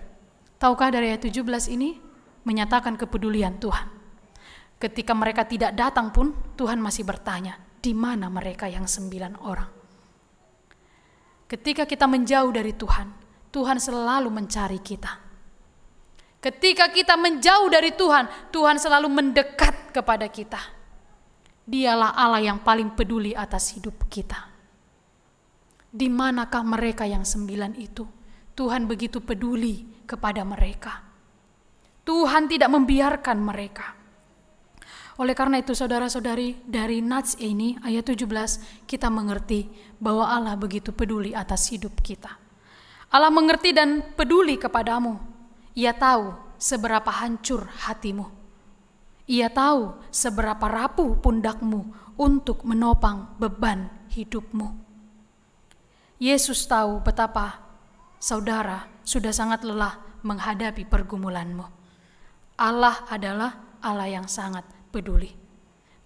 tahukah dari ayat 17 ini menyatakan kepedulian Tuhan. Ketika mereka tidak datang pun, Tuhan masih bertanya, di mana mereka yang 9 orang? Ketika kita menjauh dari Tuhan, Tuhan selalu mencari kita. Ketika kita menjauh dari Tuhan, Tuhan selalu mendekat kepada kita. Dialah Allah yang paling peduli atas hidup kita. Di manakah mereka yang 9 itu? Tuhan begitu peduli kepada mereka. Tuhan tidak membiarkan mereka. Oleh karena itu, saudara-saudari, dari nats ini, ayat 17, kita mengerti bahwa Allah begitu peduli atas hidup kita. Allah mengerti dan peduli kepadamu. Ia tahu seberapa hancur hatimu. Ia tahu seberapa rapuh pundakmu untuk menopang beban hidupmu. Yesus tahu betapa saudara sudah sangat lelah menghadapi pergumulanmu. Allah adalah Allah yang sangat peduli.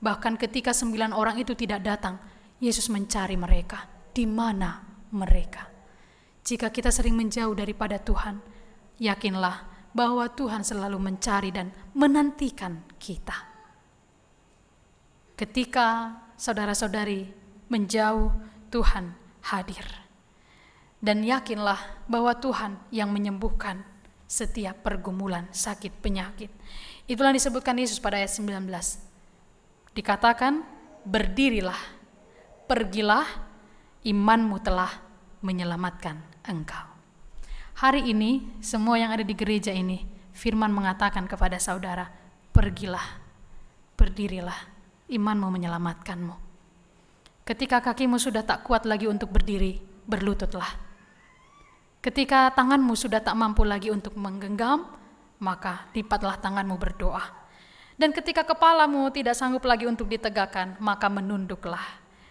Bahkan ketika 9 orang itu tidak datang, Yesus mencari mereka. Di mana mereka? Jika kita sering menjauh daripada Tuhan, yakinlah bahwa Tuhan selalu mencari dan menantikan kita. Ketika saudara-saudari menjauh, Tuhan hadir. Dan yakinlah bahwa Tuhan yang menyembuhkan setiap pergumulan, sakit, penyakit. Itulah yang disebutkan Yesus pada ayat 19. Dikatakan, berdirilah, pergilah, imanmu telah menyelamatkan engkau. Hari ini, semua yang ada di gereja ini, firman mengatakan kepada saudara, pergilah, berdirilah, imanmu menyelamatkanmu. Ketika kakimu sudah tak kuat lagi untuk berdiri, berlututlah. Ketika tanganmu sudah tak mampu lagi untuk menggenggam, maka lipatlah tanganmu berdoa. Dan ketika kepalamu tidak sanggup lagi untuk ditegakkan, maka menunduklah.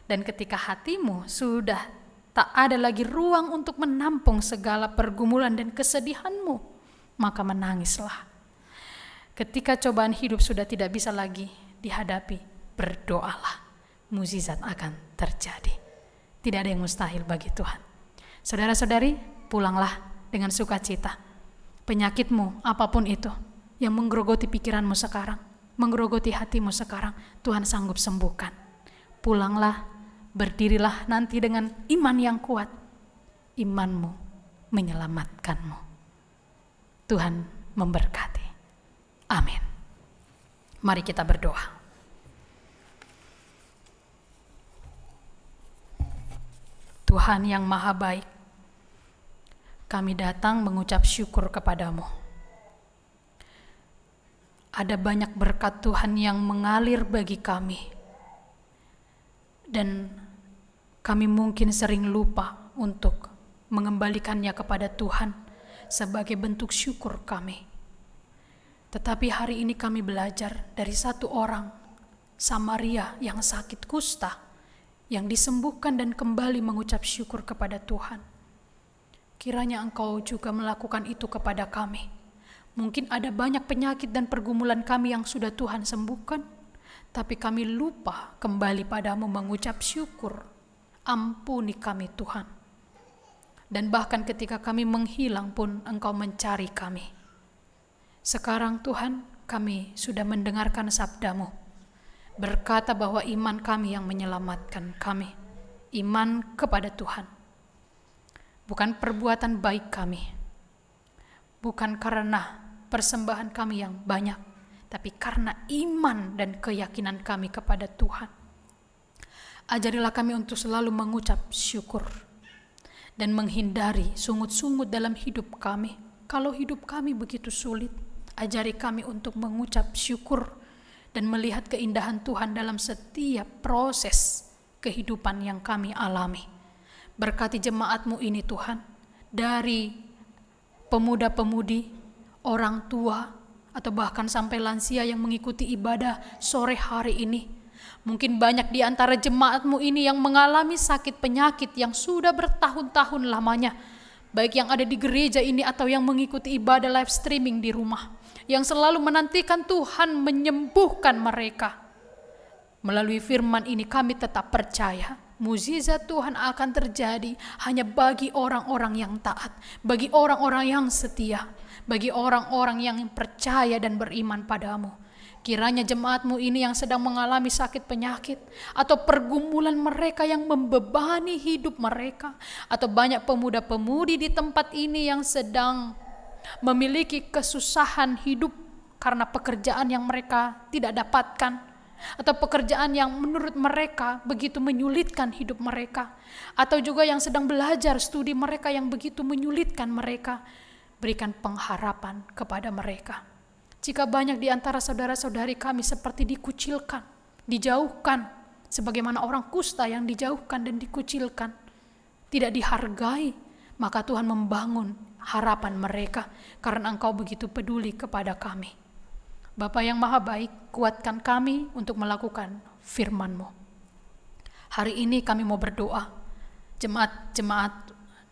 Dan ketika hatimu sudah tak ada lagi ruang untuk menampung segala pergumulan dan kesedihanmu, maka menangislah. Ketika cobaan hidup sudah tidak bisa lagi dihadapi, berdoalah. Mukjizat akan terjadi. Tidak ada yang mustahil bagi Tuhan. Saudara-saudari, pulanglah dengan sukacita. Penyakitmu apapun itu yang menggerogoti pikiranmu sekarang, menggerogoti hatimu sekarang, Tuhan sanggup sembuhkan. Pulanglah, berdirilah nanti dengan iman yang kuat. Imanmu menyelamatkanmu. Tuhan memberkati. Amin. Mari kita berdoa. Tuhan yang maha baik, kami datang mengucap syukur kepadamu. Ada banyak berkat Tuhan yang mengalir bagi kami. Dan kami mungkin sering lupa untuk mengembalikannya kepada Tuhan sebagai bentuk syukur kami. Tetapi hari ini kami belajar dari satu orang, Samaria yang sakit kusta, yang disembuhkan dan kembali mengucap syukur kepada Tuhan. Kiranya Engkau juga melakukan itu kepada kami. Mungkin ada banyak penyakit dan pergumulan kami yang sudah Tuhan sembuhkan, tapi kami lupa kembali padamu mengucap syukur. Ampuni kami Tuhan. Dan bahkan ketika kami menghilang pun Engkau mencari kami. Sekarang Tuhan, kami sudah mendengarkan sabda-Mu, berkata bahwa iman kami yang menyelamatkan kami. Iman kepada Tuhan. Bukan perbuatan baik kami, bukan karena persembahan kami yang banyak, tapi karena iman dan keyakinan kami kepada Tuhan. Ajarilah kami untuk selalu mengucap syukur dan menghindari sungut-sungut dalam hidup kami. Kalau hidup kami begitu sulit, ajari kami untuk mengucap syukur dan melihat keindahan Tuhan dalam setiap proses kehidupan yang kami alami. Berkati jemaat-Mu ini Tuhan, dari pemuda-pemudi, orang tua, atau bahkan sampai lansia yang mengikuti ibadah sore hari ini. Mungkin banyak di antara jemaat-Mu ini yang mengalami sakit penyakit yang sudah bertahun-tahun lamanya. Baik yang ada di gereja ini atau yang mengikuti ibadah live streaming di rumah. Yang selalu menantikan Tuhan menyembuhkan mereka. Melalui firman ini kami tetap percaya mukjizat Tuhan akan terjadi hanya bagi orang-orang yang taat, bagi orang-orang yang setia, bagi orang-orang yang percaya dan beriman padamu. Kiranya jemaatmu ini yang sedang mengalami sakit penyakit atau pergumulan mereka yang membebani hidup mereka, atau banyak pemuda-pemudi di tempat ini yang sedang memiliki kesusahan hidup karena pekerjaan yang mereka tidak dapatkan, atau pekerjaan yang menurut mereka begitu menyulitkan hidup mereka, atau juga yang sedang belajar studi mereka yang begitu menyulitkan mereka. Berikan pengharapan kepada mereka. Jika banyak di antara saudara-saudari kami seperti dikucilkan, dijauhkan, sebagaimana orang kusta yang dijauhkan dan dikucilkan, tidak dihargai, maka Tuhan membangun harapan mereka karena Engkau begitu peduli kepada kami. Bapa yang Maha Baik, kuatkan kami untuk melakukan firman-Mu. Hari ini kami mau berdoa, jemaat-jemaat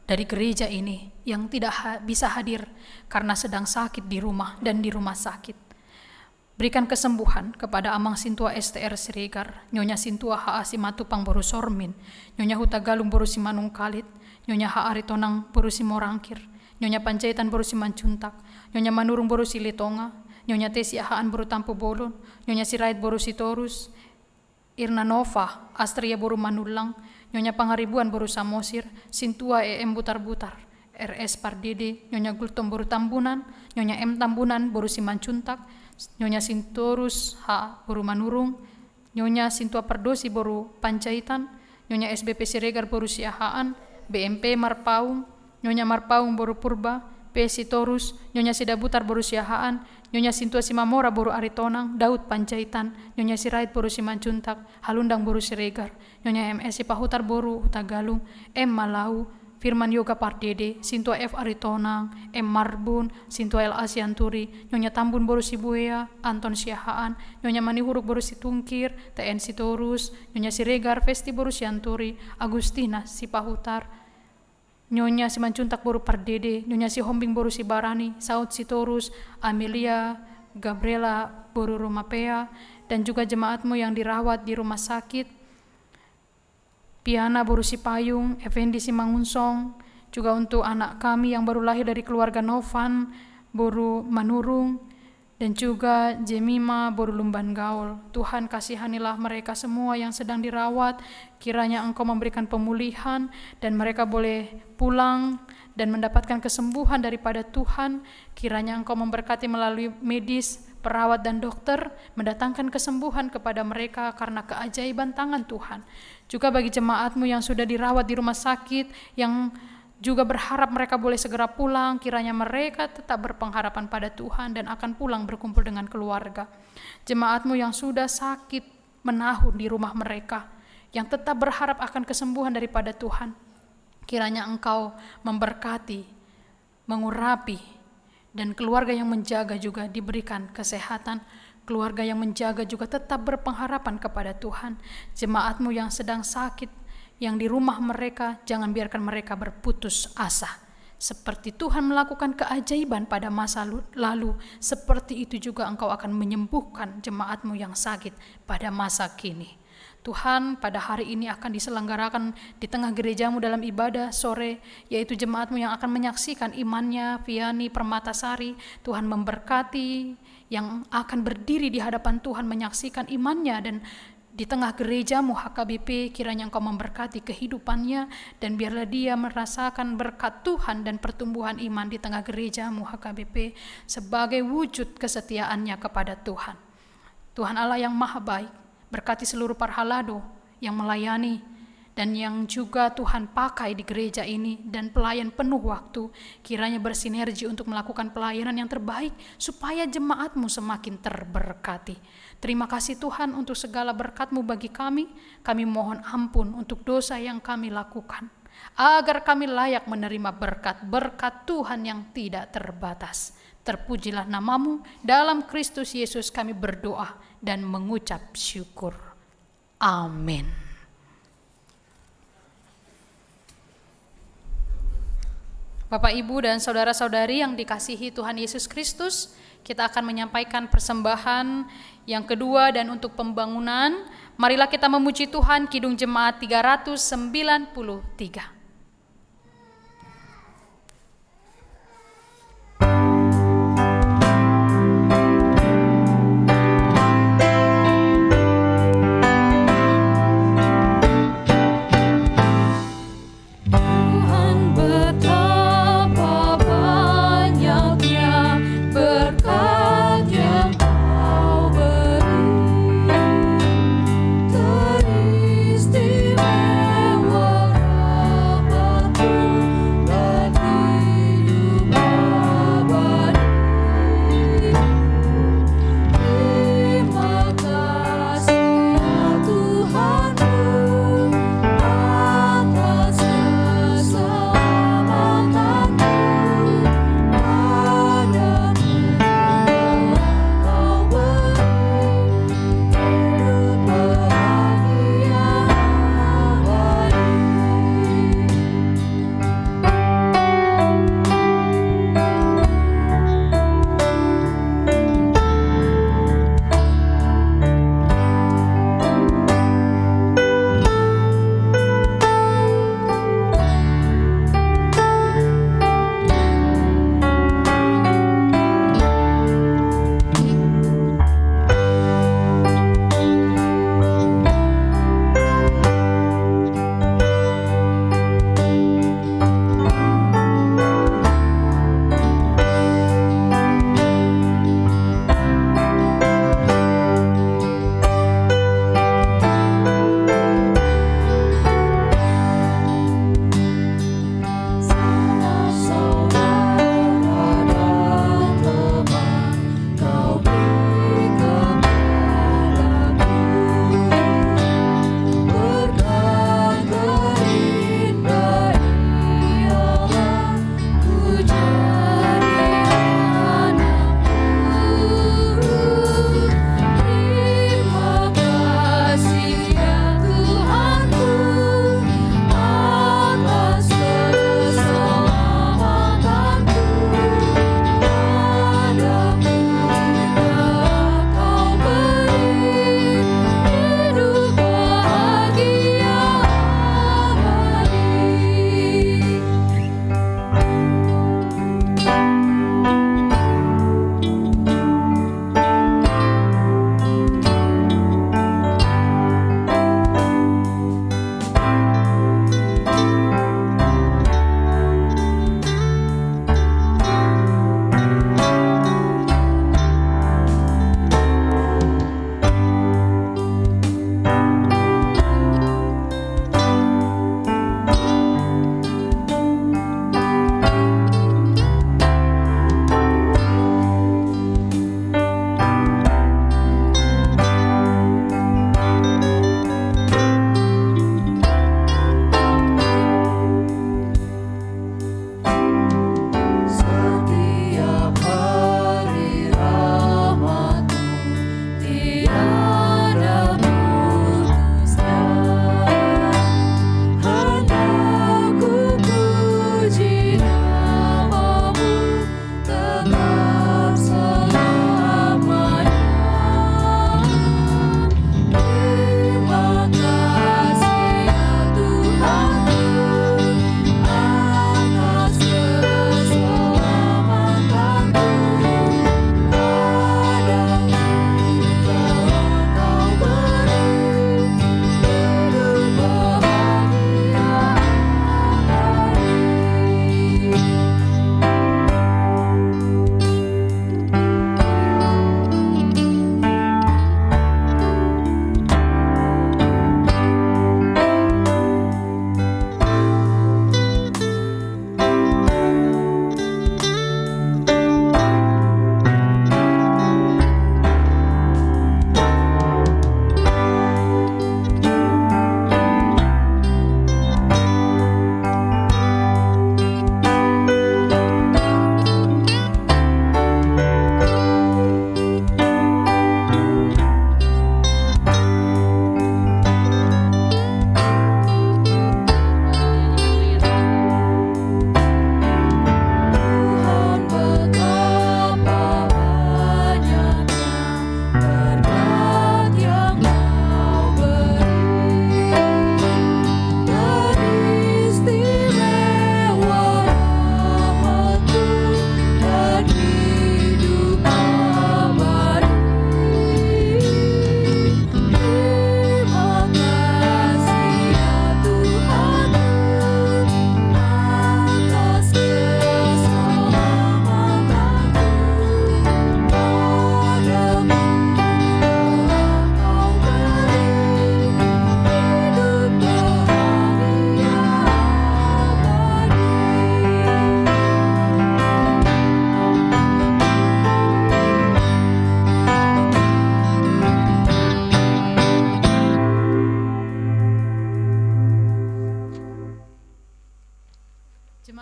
dari gereja ini yang tidak bisa hadir karena sedang sakit di rumah dan di rumah sakit. Berikan kesembuhan kepada Amang Sintua STR Siregar, Nyonya Sintua HA Simatupang Boru Sormin, Nyonya Huta Galung Boru Simanung Kalit, Nyonya HA Ritonang Boru Simorangkir, Nyonya Pancaitan Boru Simancuntak, Nyonya Manurung Boru Silitonga, Nyonya Tesi Ahaan Boru Tampu Bolon, Nyonya Sirait Boru Sitorus, Irna Nova Astria Boru Manulang, Nyonya Pangaribuan Boru Samosir, Sintua EM Butar-Butar, RS Pardede, Nyonya Gultom Boru Tambunan, Nyonya M Tambunan Boru Simancuntak, Nyonya Sintorus H Boru Manurung, Nyonya Sintua Perdosi Boru Pancaitan, Nyonya SBP Siregar Boru Siahaan, BMP Marpaung, Nyonya Marpaung Boru Purba, P Sitorus, Nyonya Sidabutar Boru Siahaan, Nyonya Sintua Simamora Boru Aritonang, Daud Pancaitan, Nyonya Sirait Boru Simancuntak, Halundang Boru Siregar, Nyonya MS Pahutar Boru Hutagalung, M Malau, Firman Yoga Pardede, Sintua F Aritonang, M Marbun, Sintua L Asianturi, Nyonya Tambun Boru Sibuea, Anton Siahaan, Nyonya Manihuruk Boru Situngkir, TN Sitorus, Nyonya Siregar Festi Boru Sianturi, Agustina Sipahutar, Nyonya Simancuntak Boru Pardede, Nyonya Sihombing Boru Sibarani, Saud Sitorus, Amelia, Gabriela Boru Rumapea, dan juga jemaatmu yang dirawat di rumah sakit, Piana Boru Sipayung, Effendi Simangunsong, juga untuk anak kami yang baru lahir dari keluarga Novan Boru Manurung, dan juga Jemima Boru Lumban Gaul. Tuhan kasihanilah mereka semua yang sedang dirawat, kiranya Engkau memberikan pemulihan dan mereka boleh pulang dan mendapatkan kesembuhan daripada Tuhan. Kiranya Engkau memberkati melalui medis, perawat dan dokter, mendatangkan kesembuhan kepada mereka karena keajaiban tangan Tuhan. Juga bagi jemaatmu yang sudah dirawat di rumah sakit, yang juga berharap mereka boleh segera pulang, kiranya mereka tetap berpengharapan pada Tuhan dan akan pulang berkumpul dengan keluarga. Jemaatmu yang sudah sakit menahun di rumah mereka, yang tetap berharap akan kesembuhan daripada Tuhan, kiranya Engkau memberkati, mengurapi, dan keluarga yang menjaga juga diberikan kesehatan. Keluarga yang menjaga juga tetap berpengharapan kepada Tuhan. Jemaatmu yang sedang sakit, yang di rumah mereka, jangan biarkan mereka berputus asa. Seperti Tuhan melakukan keajaiban pada masa lalu, seperti itu juga Engkau akan menyembuhkan jemaatmu yang sakit pada masa kini. Tuhan, pada hari ini akan diselenggarakan di tengah gerejamu dalam ibadah sore, yaitu jemaatmu yang akan menyaksikan imannya, Viani Permatasari. Tuhan memberkati yang akan berdiri di hadapan Tuhan menyaksikan imannya, dan di tengah gerejamu HKBP, kiranya Engkau memberkati kehidupannya, dan biarlah dia merasakan berkat Tuhan dan pertumbuhan iman di tengah gerejamu HKBP sebagai wujud kesetiaannya kepada Tuhan. Tuhan Allah yang Maha Baik, berkati seluruh parhalado yang melayani dan yang juga Tuhan pakai di gereja ini, dan pelayan penuh waktu, kiranya bersinergi untuk melakukan pelayanan yang terbaik supaya jemaatmu semakin terberkati. Terima kasih Tuhan untuk segala berkat-Mu bagi kami. Kami mohon ampun untuk dosa yang kami lakukan, agar kami layak menerima berkat-berkat Tuhan yang tidak terbatas. Terpujilah nama-Mu, dalam Kristus Yesus kami berdoa dan mengucap syukur. Amin. Bapak, Ibu, dan saudara-saudari yang dikasihi Tuhan Yesus Kristus, kita akan menyampaikan persembahan yang kedua dan untuk pembangunan. Marilah kita memuji Tuhan, Kidung Jemaat 393.
Teristimewa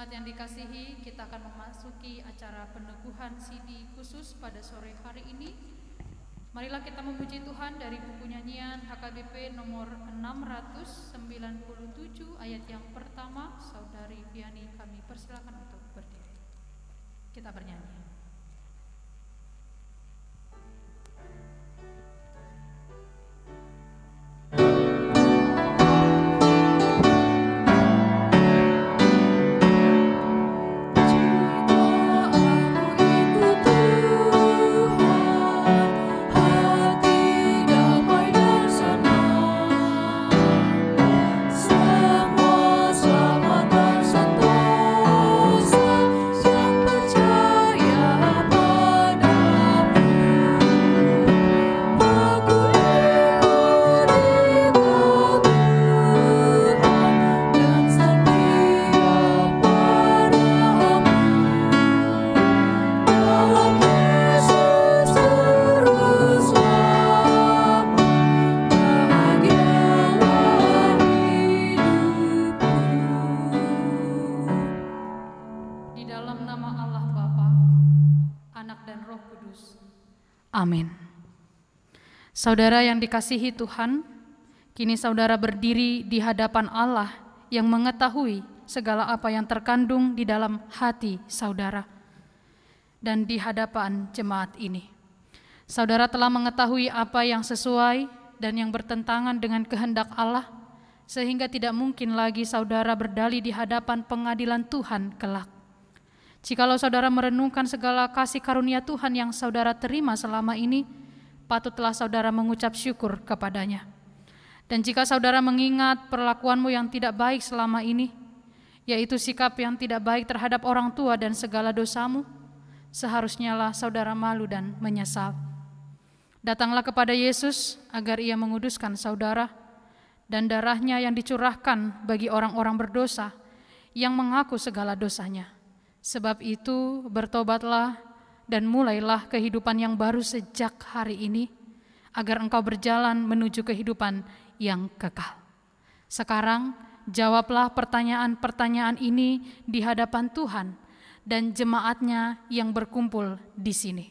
Jemaat yang dikasihi, kita akan memasuki acara peneguhan CD khusus pada sore hari ini. Marilah kita memuji Tuhan dari buku nyanyian HKBP nomor 697 ayat yang pertama. Saudari Viani, kami persilakan untuk berdiri. Kita bernyanyi. Amin. Saudara yang dikasihi Tuhan, kini saudara berdiri di hadapan Allah yang mengetahui segala apa yang terkandung di dalam hati saudara dan di hadapan jemaat ini. Saudara telah mengetahui apa yang sesuai dan yang bertentangan dengan kehendak Allah, sehingga tidak mungkin lagi saudara berdalih di hadapan pengadilan Tuhan kelak. Jikalau saudara merenungkan segala kasih karunia Tuhan yang saudara terima selama ini, patutlah saudara mengucap syukur kepadanya. Dan jika saudara mengingat perlakuanmu yang tidak baik selama ini, yaitu sikap yang tidak baik terhadap orang tua dan segala dosamu, seharusnya lah saudara malu dan menyesal. Datanglah kepada Yesus agar ia menguduskan saudara, dan darahnya yang dicurahkan bagi orang-orang berdosa yang mengaku segala dosanya. Sebab itu bertobatlah dan mulailah kehidupan yang baru sejak hari ini, agar engkau berjalan menuju kehidupan yang kekal. Sekarang jawablah pertanyaan-pertanyaan ini di hadapan Tuhan dan jemaatnya yang berkumpul di sini.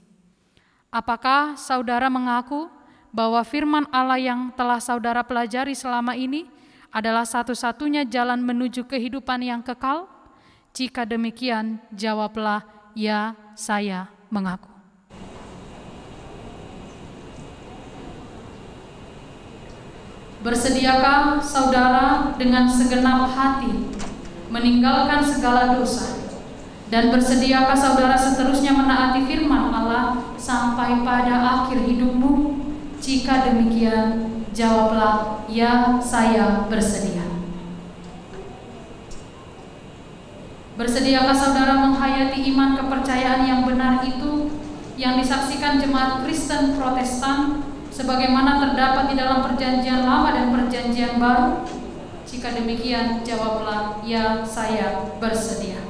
Apakah saudara mengaku bahwa firman Allah yang telah saudara pelajari selama ini adalah satu-satunya jalan menuju kehidupan yang kekal? Jika demikian, jawablah, ya, saya mengaku. Bersediakah saudara dengan segenap hati meninggalkan segala dosa, dan bersediakah saudara seterusnya menaati firman Allah sampai pada akhir hidupmu? Jika demikian, jawablah, ya, saya bersedia. Bersediakah saudara menghayati iman kepercayaan yang benar itu yang disaksikan jemaat Kristen Protestan sebagaimana terdapat di dalam perjanjian lama dan perjanjian baru? Jika demikian, jawablah, ya, saya bersedia.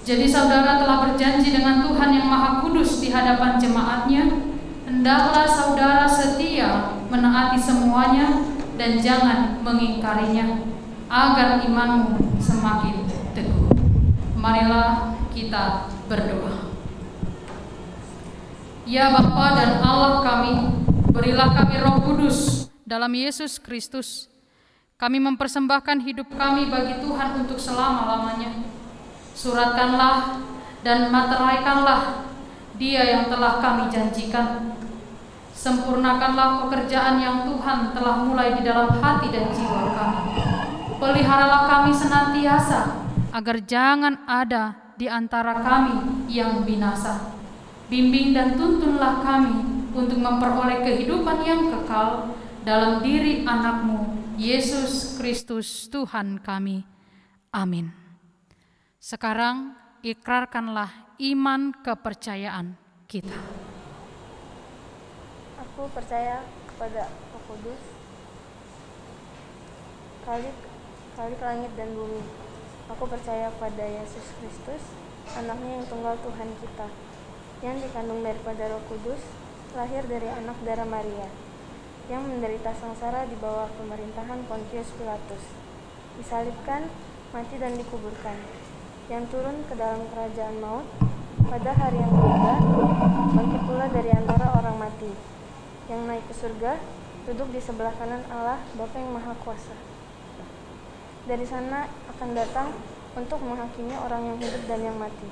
Jadi saudara telah berjanji dengan Tuhan yang Maha Kudus di hadapan jemaatnya, hendaklah saudara setia menaati semuanya dan jangan mengingkarinya, agar imanmu semakin teguh. Marilah kita berdoa. Ya Bapa dan Allah kami, berilah kami Roh Kudus dalam Yesus Kristus. Kami mempersembahkan hidup kami bagi Tuhan untuk selama-lamanya. Suratkanlah dan materaikanlah Dia yang telah kami janjikan. Sempurnakanlah pekerjaan yang Tuhan telah mulai di dalam hati dan jiwa kami. Peliharalah kami senantiasa, agar jangan ada di antara kami yang binasa. Bimbing dan tuntunlah kami untuk memperoleh kehidupan yang kekal dalam diri anak-Mu, Yesus Kristus Tuhan kami. Amin. Sekarang ikrarkanlah iman kepercayaan kita.
Aku percaya kepada Roh Kudus, Khalik langit dan bumi. Aku percaya pada Yesus Kristus, anaknya yang tunggal Tuhan kita, yang dikandung daripada Roh Kudus, lahir dari anak darah Maria, yang menderita sengsara di bawah pemerintahan Pontius Pilatus, disalibkan, mati dan dikuburkan, yang turun ke dalam kerajaan maut, pada hari yang ketiga bangkit pula dari antara orang mati, yang naik ke surga, duduk di sebelah kanan Allah Bapa yang Maha Kuasa. Dari sana akan datang untuk menghakimi orang yang hidup dan yang mati.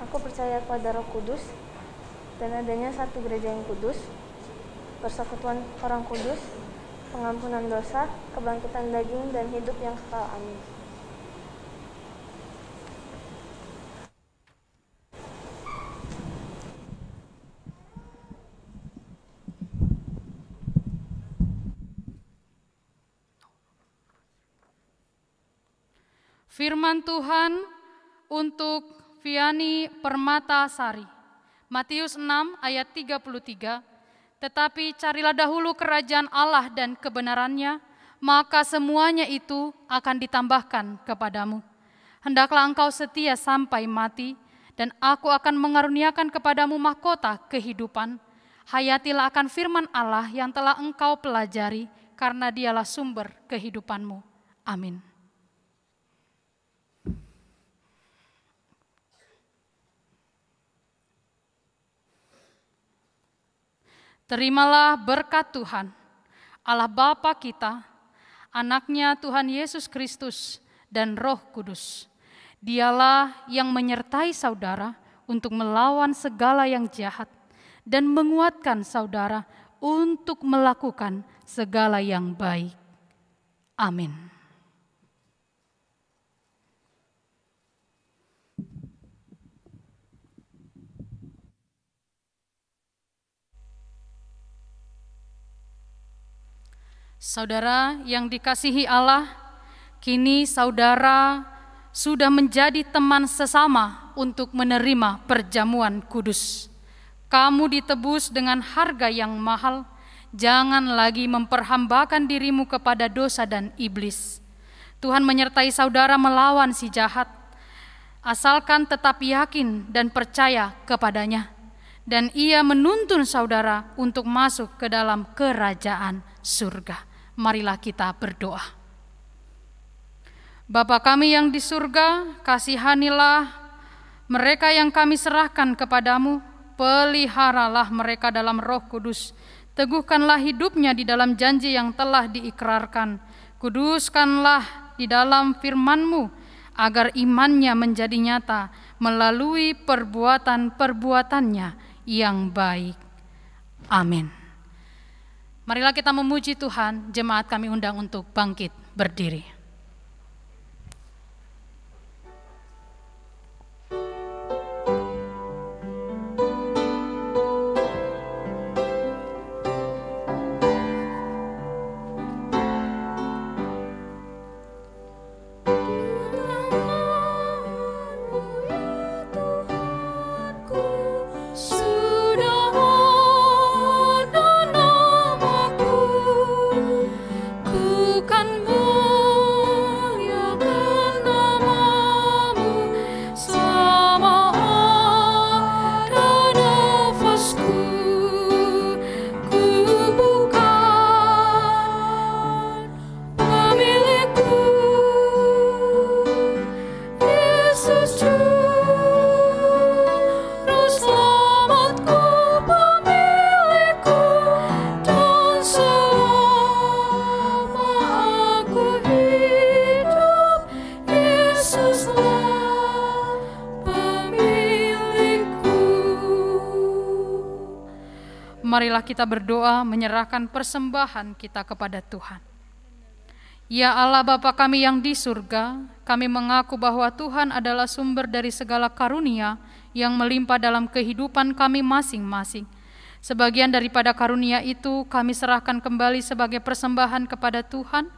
Aku percaya pada Roh Kudus dan adanya satu gereja yang kudus, persekutuan orang kudus, pengampunan dosa, kebangkitan daging dan hidup yang kekal. Amin.
Firman Tuhan untuk Viani Permatasari. Matius 6 ayat 33. Tetapi carilah dahulu kerajaan Allah dan kebenarannya, maka semuanya itu akan ditambahkan kepadamu. Hendaklah engkau setia sampai mati, dan aku akan mengaruniakan kepadamu mahkota kehidupan. Hayatilah akan firman Allah yang telah engkau pelajari, karena dialah sumber kehidupanmu. Amin. Terimalah berkat Tuhan, Allah Bapa kita, Anaknya Tuhan Yesus Kristus, dan Roh Kudus. Dialah yang menyertai saudara untuk melawan segala yang jahat dan menguatkan saudara untuk melakukan segala yang baik. Amin. Saudara yang dikasihi Allah, kini saudara sudah menjadi teman sesama untuk menerima perjamuan kudus. Kamu ditebus dengan harga yang mahal, jangan lagi memperhambakan dirimu kepada dosa dan iblis. Tuhan menyertai saudara melawan si jahat, asalkan tetap yakin dan percaya kepadanya. Dan Ia menuntun saudara untuk masuk ke dalam kerajaan surga. Marilah kita berdoa. Bapa kami yang di surga, kasihanilah mereka yang kami serahkan kepadamu, peliharalah mereka dalam Roh Kudus, teguhkanlah hidupnya di dalam janji yang telah diikrarkan, kuduskanlah di dalam firman-Mu, agar imannya menjadi nyata melalui perbuatan-perbuatannya yang baik. Amin. Marilah kita memuji Tuhan. Jemaat kami undang untuk bangkit berdiri. Marilah kita berdoa menyerahkan persembahan kita kepada Tuhan. Ya Allah Bapa kami yang di surga, kami mengaku bahwa Tuhan adalah sumber dari segala karunia yang melimpah dalam kehidupan kami masing-masing. Sebagian daripada karunia itu kami serahkan kembali sebagai persembahan kepada Tuhan.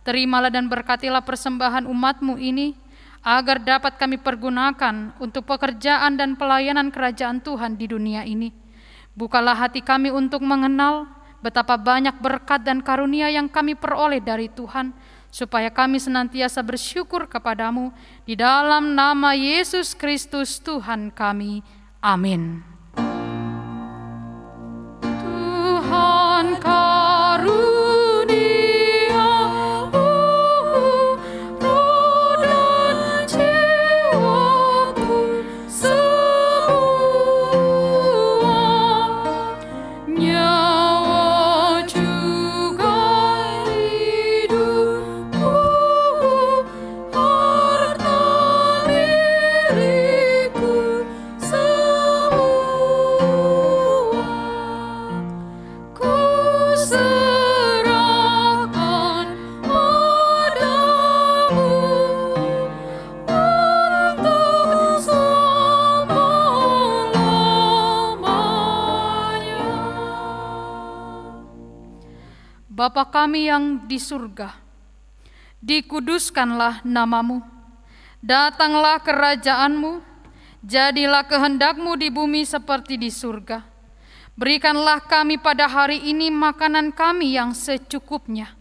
Terimalah dan berkatilah persembahan umat-Mu ini, agar dapat kami pergunakan untuk pekerjaan dan pelayanan kerajaan Tuhan di dunia ini. Bukalah hati kami untuk mengenal betapa banyak berkat dan karunia yang kami peroleh dari Tuhan, supaya kami senantiasa bersyukur kepadamu di dalam nama Yesus Kristus Tuhan kami. Amin. Tuhan karuniamu Bapa kami yang di surga, dikuduskanlah namamu, datanglah kerajaan-Mu, jadilah kehendak-Mu di bumi seperti di surga. Berikanlah kami pada hari ini makanan kami yang secukupnya,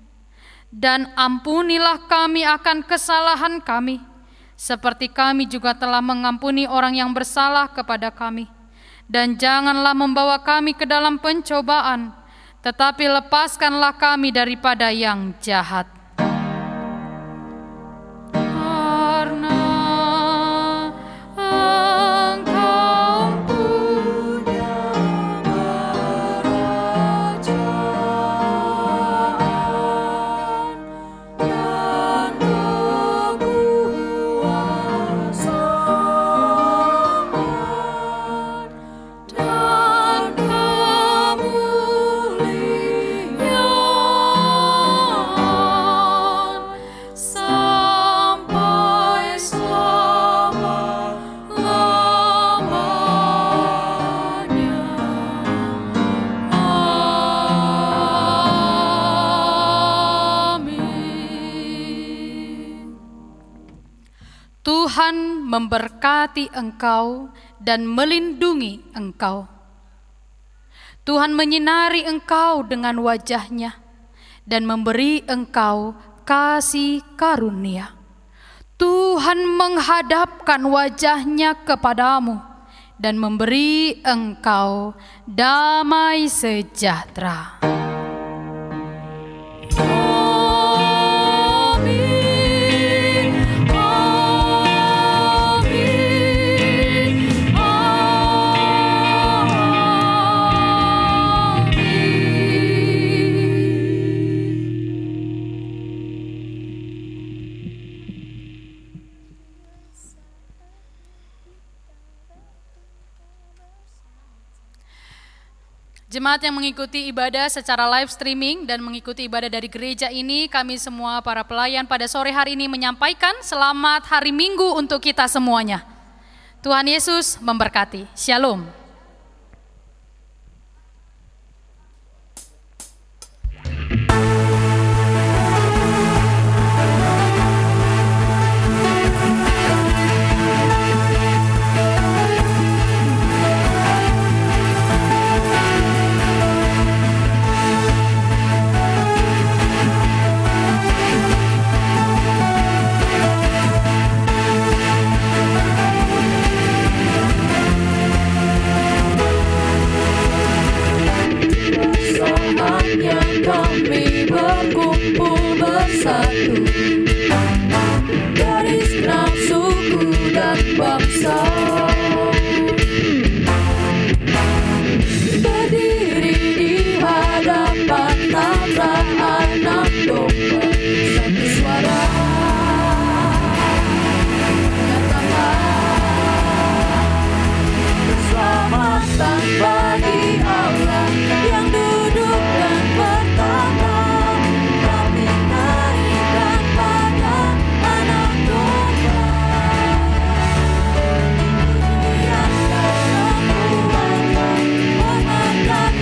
dan ampunilah kami akan kesalahan kami, seperti kami juga telah mengampuni orang yang bersalah kepada kami. Dan janganlah membawa kami ke dalam pencobaan, tetapi lepaskanlah kami daripada yang jahat. Karena Engkau punya kerajaan dan kekuasaan dan kemuliaan sampai selama-lamanya. Amin. Tuhan memberkati engkau dan melindungi engkau. Tuhan menyinari engkau dengan wajah-Nya dan memberi engkau kasih karunia. Tuhan menghadapkan wajah-Nya kepadamu dan memberi engkau damai sejahtera. Amin. Amin. Jemaat yang mengikuti ibadah secara live streaming dan mengikuti ibadah dari gereja ini, kami semua para pelayan pada sore hari ini menyampaikan selamat hari Minggu untuk kita semuanya. Tuhan Yesus memberkati. Shalom.
Kami berkumpul bersatu dari segenap suku dan bangsa, berdiri di hadapan tata anak domba, satu suara katakan keselamatan bagi Allah yang duduk dan bertata. Kami naikkan pada anak domba, yang kekuatan, hormat dan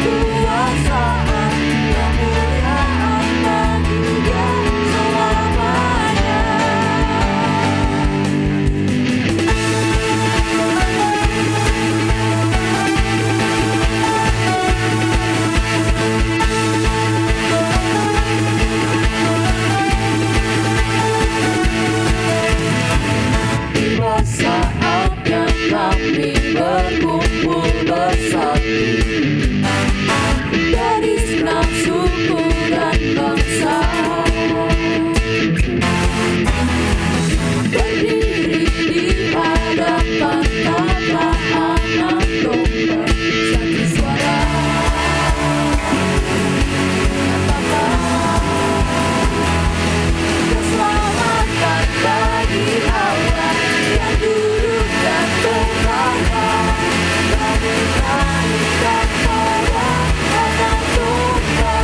kekuasaan, kemuliaan bagi Dia selamanya. Tiba saatnya kami berkumpul bersatu dari segenap suku dan bangsa, berdiri di hadapan tata anak domba, satu suara katakan keselamatan bagi Allah yang duduk dan bertata. Kami naikkan pada anak domba.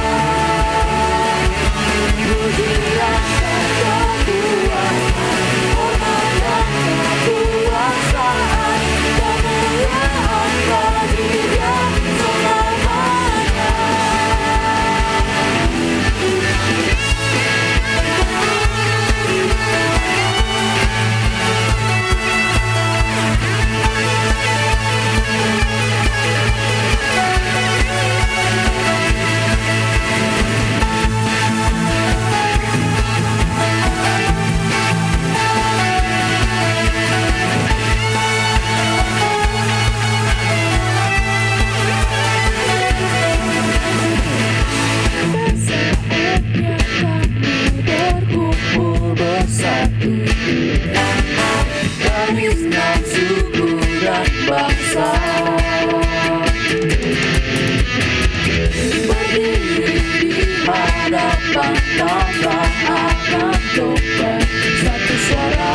hadapan Bapa anak domba, satu suara